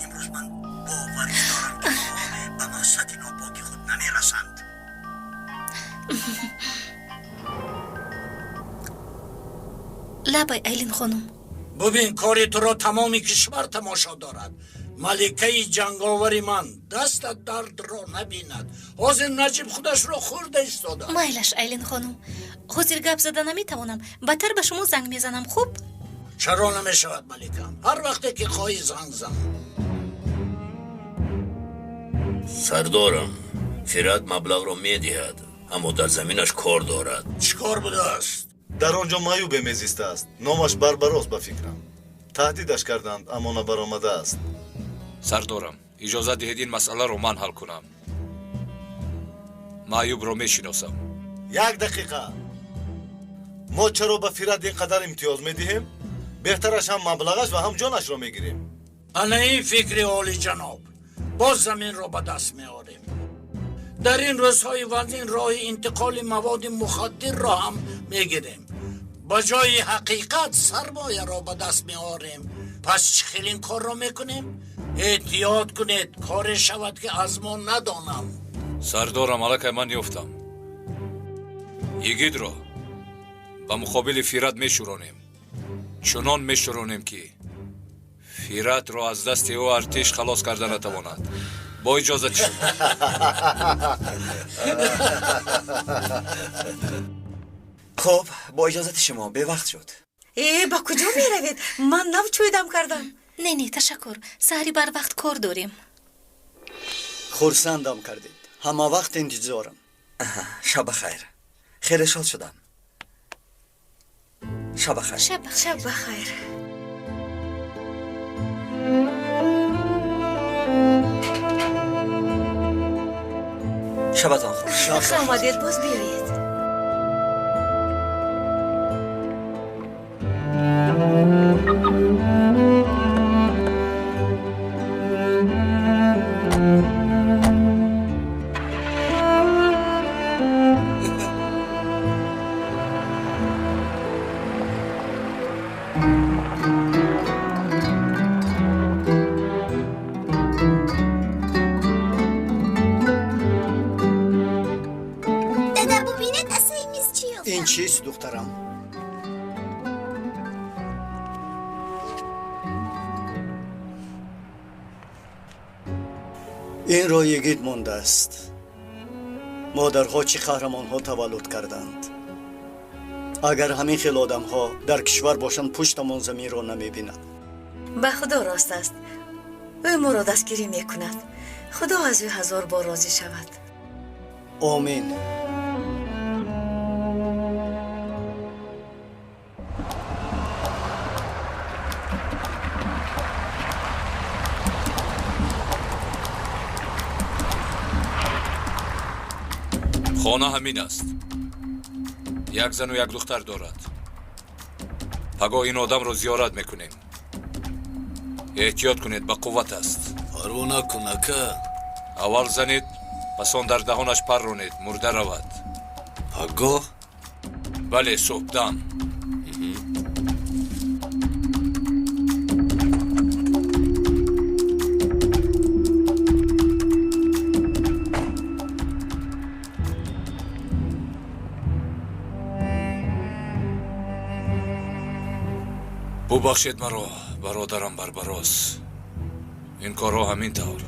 به مقصد ناپاک خود نمیرسند. لبای ایلین خانم، ببین کاری تو را تمامی کشور تماشا دارد. ملکه جنگاوری من دستت درد را نبیند. حاضر نجیب خودش را خورده ایستاده. مایلش ایلین خانم، حاضر گپ زده نمیتوانم، بدتر به شما زنگ میزنم. خوب چرا نمیشود ملکم؟ هر وقتی که خواهی زنگ زن. سردارم، فراد مبلغ را میدهد اما در زمینش کار دارد. چیکار بوده است؟ در آنجا معیوب میزیسته است. نامش بربراست به فکرم. تهدیدش کردند اما نبرآمده است. سردارم، اجازه دهید این مسئله رو من حل کنم. معیوب رو میشناسم. یک دقیقه. ما چرا به فراد اینقدر امتیاز میدهیم؟ بهترش هم مبلغش و هم جانش را میگیریم. انا این فکر عالی جناب. باز زمین را به دست میاریم. در این روزهای وزین راه انتقال مواد مخدر را هم میگیریم. با جای حقیقت سرمایه را به دست میاریم. پس چه خیلی این کار را میکنیم؟ احتیاط کنید کار شود که از ما ندانم. سردارم، علاقه من یافتم. یگید را به مقابل فراد میشورانیم. چنان میشورانیم که فراد را از دست او ارتش خلاص کرده نتواند. با اجازه شما. خب با اجازت شما به وقت شد. با کجا میروید؟ من نو چویدم کردم. نه تشکر، سحری بر وقت کار داریم. خورسندم کردید، همه وقت انتظارم. شب خیر. خیلی شاد شدم. شب خیر. شب بخیر. شبتان خوش. خوش آمدید، باز بیایید. این چیست دخترم؟ این را یگید مانده است. مادرها چه قهرمانها تولد کردند. اگر همین خیل آدم ها در کشور باشند پشتمان زمین را نمی بینند. به خدا راست است. او ما را دستگیری می کند. خدا از او 1000 بار راضی شود. آمین. خانه همین است. یک زن و یک دختر دارد. پگاه این آدم رو زیارت میکنیم. احتیاط کنید، به قوت است. پرو نکنه که اول زنید، پس آن در دهانش پر رونید، مرده رود. پگاه؟ بله، صبحدم. ببخشید مرا برادرم بربراس. این کارها همین طور.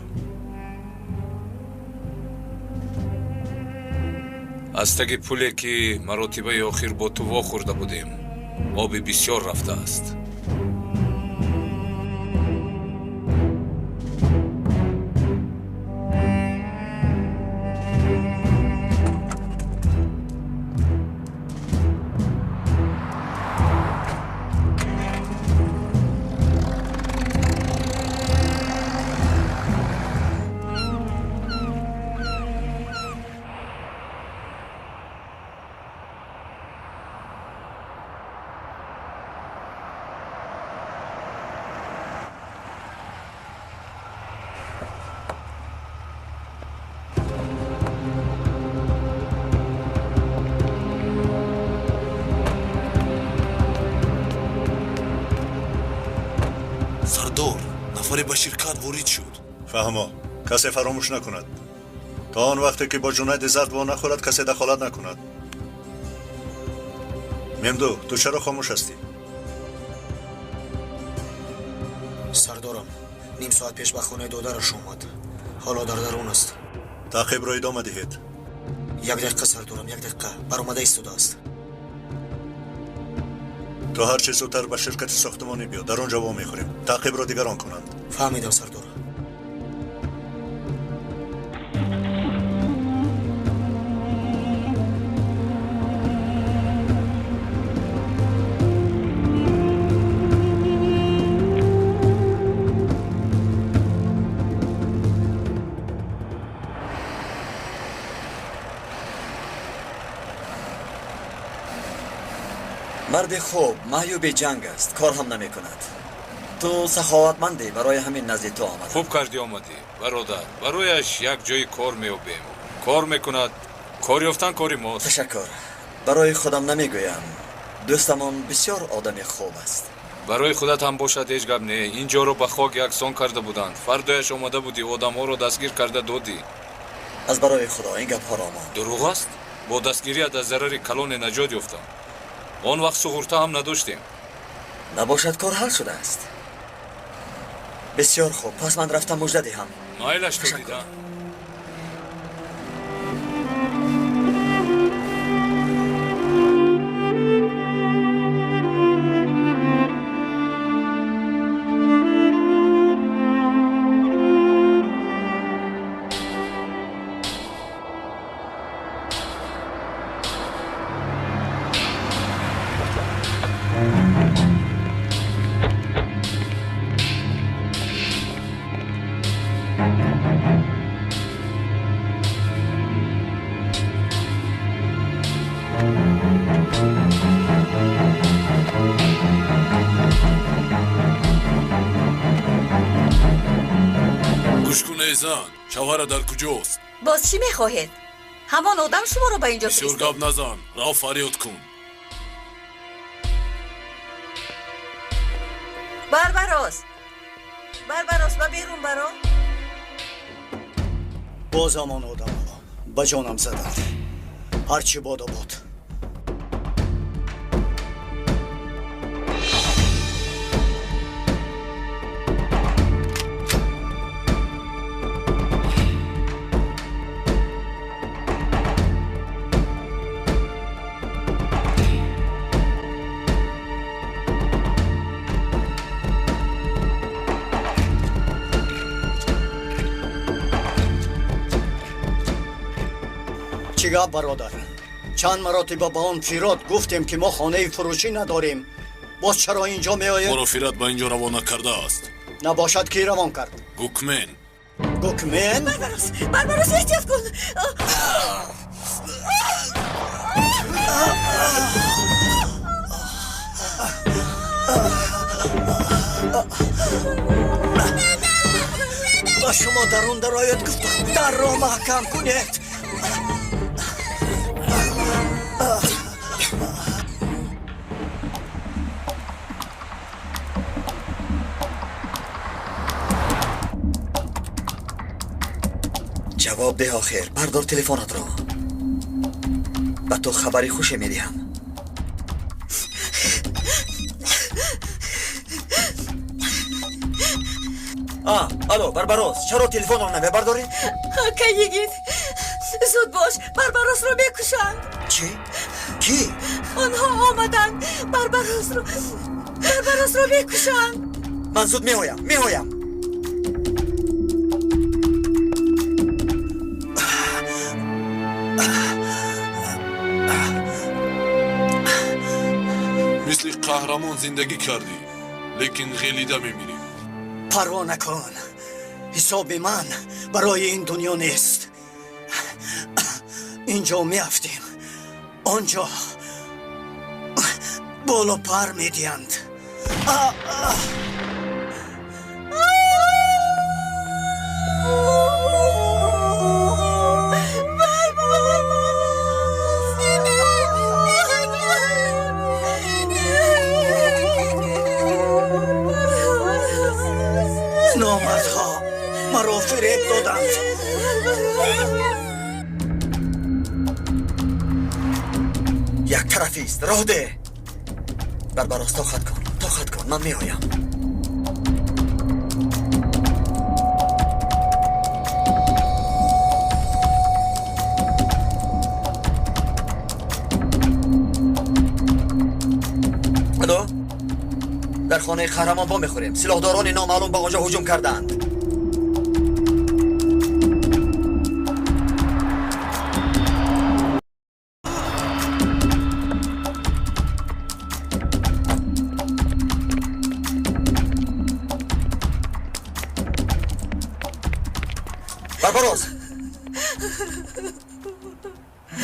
از تگ پولی که مراتبه آخر با تو وا خورده بودیم آب بسیار رفته است. نفری به شرکت وارد شد. فهمو کسی فراموش نکند تا آن وقتی که با جنید زرد وا نخورد کسی دخالت نکند. ممدو تو چرا خاموش هستی؟ سردارم نیم ساعت پیش به خانه دادرش اومد. حالا در درون است. تعقیب را ادامه دهید. یک دقیقه سردارم، یک دقیقه. برآمده ایستاده است. تو هر چه زودتر به شرکت ساختمانی بیا، در آنجا وا میخوریم. تعقیب را دیگران کنند. فهمیدم سردار. مرد خوب معیوب جنگ است، کار هم نمی کند. تو سخاوتمندی، برای همین نزد تو آمدم. خوب کردی آمدی برادر. برایش یک جای کار میابیم. کار میکند. کار یافتن کاری ماست. تشکر. برای خودم نمیگویم، دوستمون بسیار آدم خوب است. برای خودت هم باشد هیچ گپ نه. اینجا رو به خاک یکسان کرده بودند. فردایش آمده بودی آدم‌ها رو دستگیر کرده دادی. از برای خدا این گپ ها را مان. دروغ است؟ با دستگیریت از ضرر کلان نجات یافتم. آن وقت سغورتا هم نداشتیم. نباشد کار حل شده است. بسیار خوب، پس من رفتم مژده دهم. مایلش تو دیدم. شوهر در کجاست؟ باز چی میخواهید؟ همان آدم شما رو به اینجا بسیار فرستاد. گپ نزن. راه فریاد کن. بربراس به بیرون برو. باز همان آدم ها به جانم زدند. هرچی باد و باد. چیگاه برادر؟ چند مراتب با آن فیراد گفتیم که ما خانه فروشی نداریم. باز چرا اینجا می آید؟ ما را فیراد به اینجا روانه کرده است. نباشد کی روان کرد؟ گوکمن. گوکمن؟ بربراس احتیاط کن. با شما درون درایت گفتم در را محکم کنید. جواب ده آخر. بردار تلفنت را. به تو خبری خوشی میدهم. الو بربراس، چرا تلفن رو نمیبرداری؟ که یگید زود باش، بربراس رو میکشند. چی؟ کی؟ آنها آمدن بربراس رو میکشند. من زود میهویم. مثل قهرمان زندگی کردی لیکن غلیده میمیری. پروا نکن، حساب من برای این دنیا نیست. اینجا میافتیم، آنجا بالا پر میدیند. نامردها مرا فریب دادند. یک طرفی است، راه ده. بربراز طاقت کن من میآیم. الو، در خانه قهرمان با میخوریم. سلاحداران نامعلوم به آنجا هجوم کردند.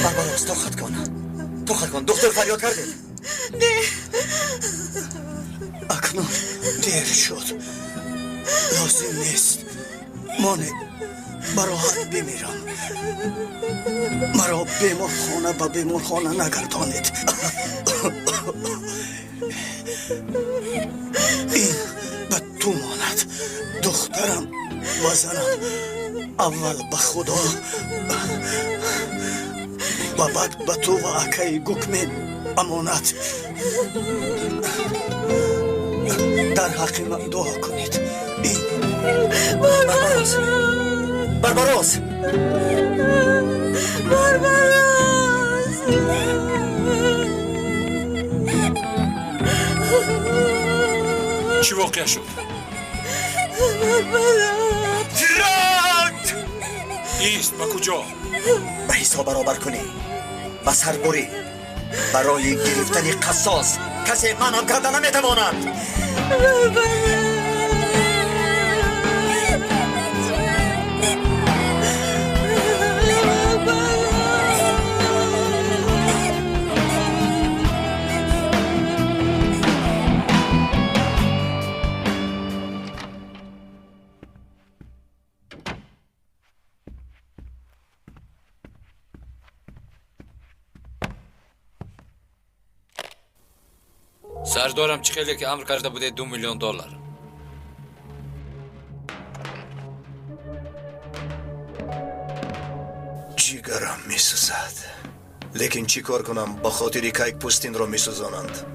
بربراز طاقت کن دختر فریاد کرده. نه اکنون دیر شد، لازم نیست مانه براحت بمیرم. مرا بیمارخانه به بیمارخانه نگردانید. این به تو ماند. دخترم و زنم اول به خدا و بعد به تو و اکای گکمه امانت. در حق من دعا کنید. این بربراز چی واقع شد؟ تیرات ایست به کجا؟ به حساب برابر کنی و سربری برای گرفتن قصاص کسی منم کرده نمیتواند. سردارم چی خیلی که امر کرده بوده $2 میلیون. جیگرم میسوزد، لیکن چی کار کنم؟ با خاطری کیک پوستین را میسوزانند.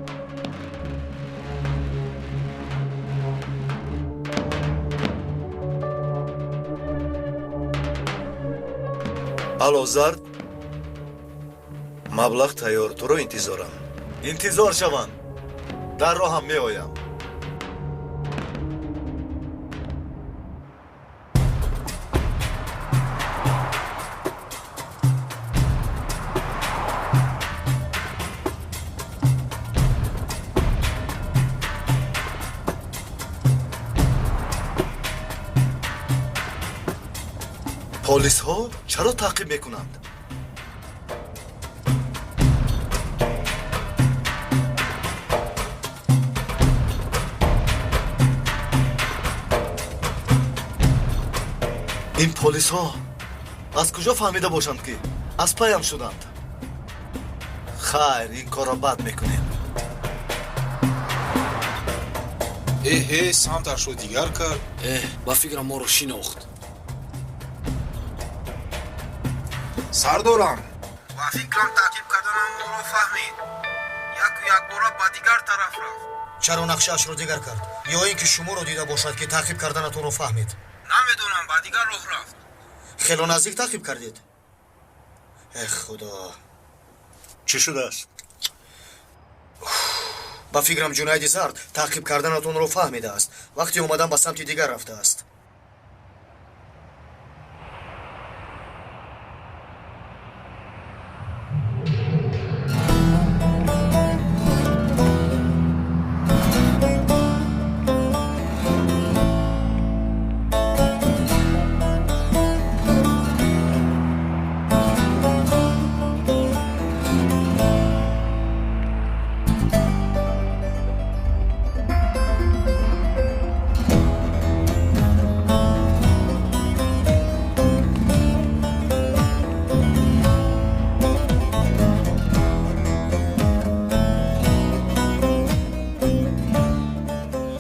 الو زرد، مبلغ تیار، تو رو انتظارم. انتظار شوند، در راه هم میآیم. پلیس ها چرا تعقیب میکنند؟ این پلیس ها از کجا فهمیده باشند که از پایم شدند؟ خیر، این کار را بد میکنیم. سمتش رو دیگر کرد. با فکرم ما رو شناخت. سردارم و فکرم تعقیب کردنم ما رو فهمید. یک بار با دیگر طرف رفت. چرا نقشه‌اش رو دیگر کرد؟ یا اینکه شما رو دیده باشد که تعقیب کردنتون رو فهمید؟ نمیدونم، با دیگر راه رفت. خیلی نزدیک تعقیب کردید. ای خدا، چی شده است؟ با فکرم جنید زرد تعقیب کردنتون رو فهمیده است. وقتی اومدم به سمت دیگر رفته است.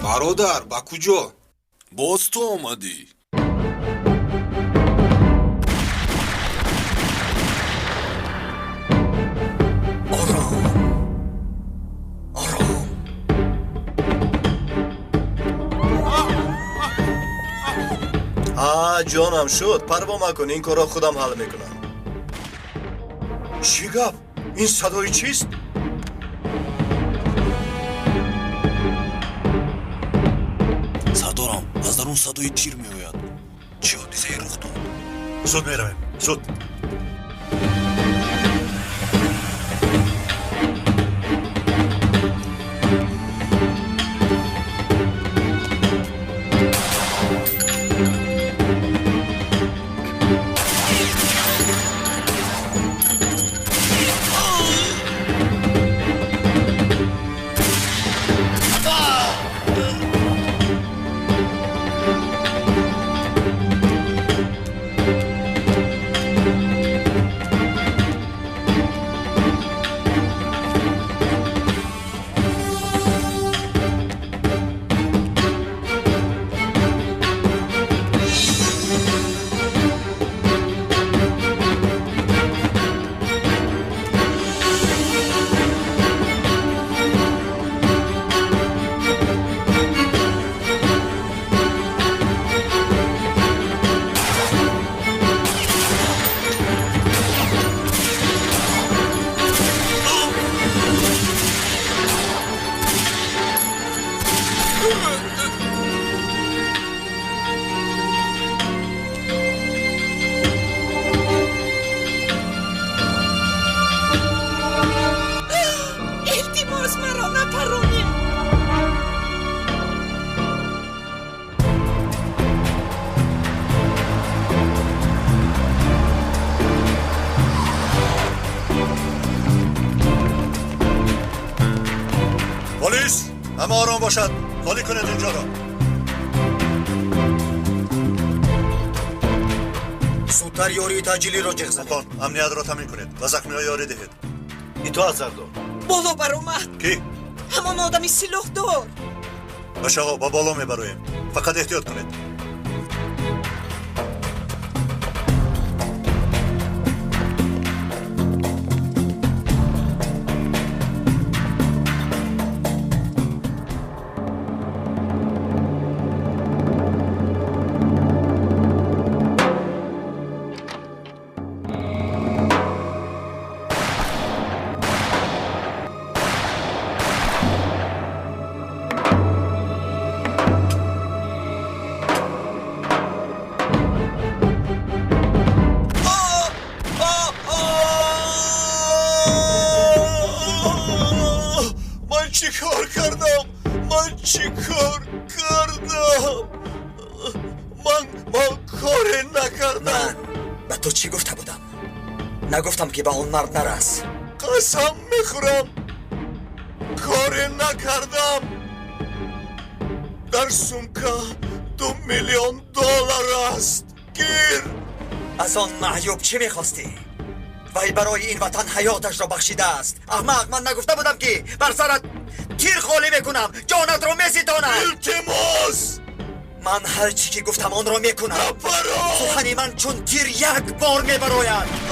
برادر با کجا؟ باز تو آمدی. جانم شد پروا مکن این کارا خودم حل میکنم. چی گپ؟ این صدای چیست؟ سردارم از درون صدای تیر میآید. چه حادثه رخ داد؟ زود میرویم زود. پلیس همه آرام باشد. خالی کنید اینجا را. زودتر یاری تاجیلی را جغ زنید. امنیت را تامین کنید و زخمی ها یاری دهید. ایتو سردار بالا بر اومد. کی؟ همان آدمی سلاح دار. باشه آقا با بالا میبرویم. فقط احتیاط کنید. نگفتم که به اون مرد نرس. قسم میخورم کاری نکردم. در سمکه 2 میلیون دلار است. گیر. از آن معیوب چی میخواستی؟ وی برای این وطن حیاتش را بخشیده است. احمق، من نگفته بودم که بر سرت تیر خالی میکنم، جانت را میسیتانم. التماس من هر چی که گفتم آن را میکنم. سخن من چون تیر یک بار میبراید.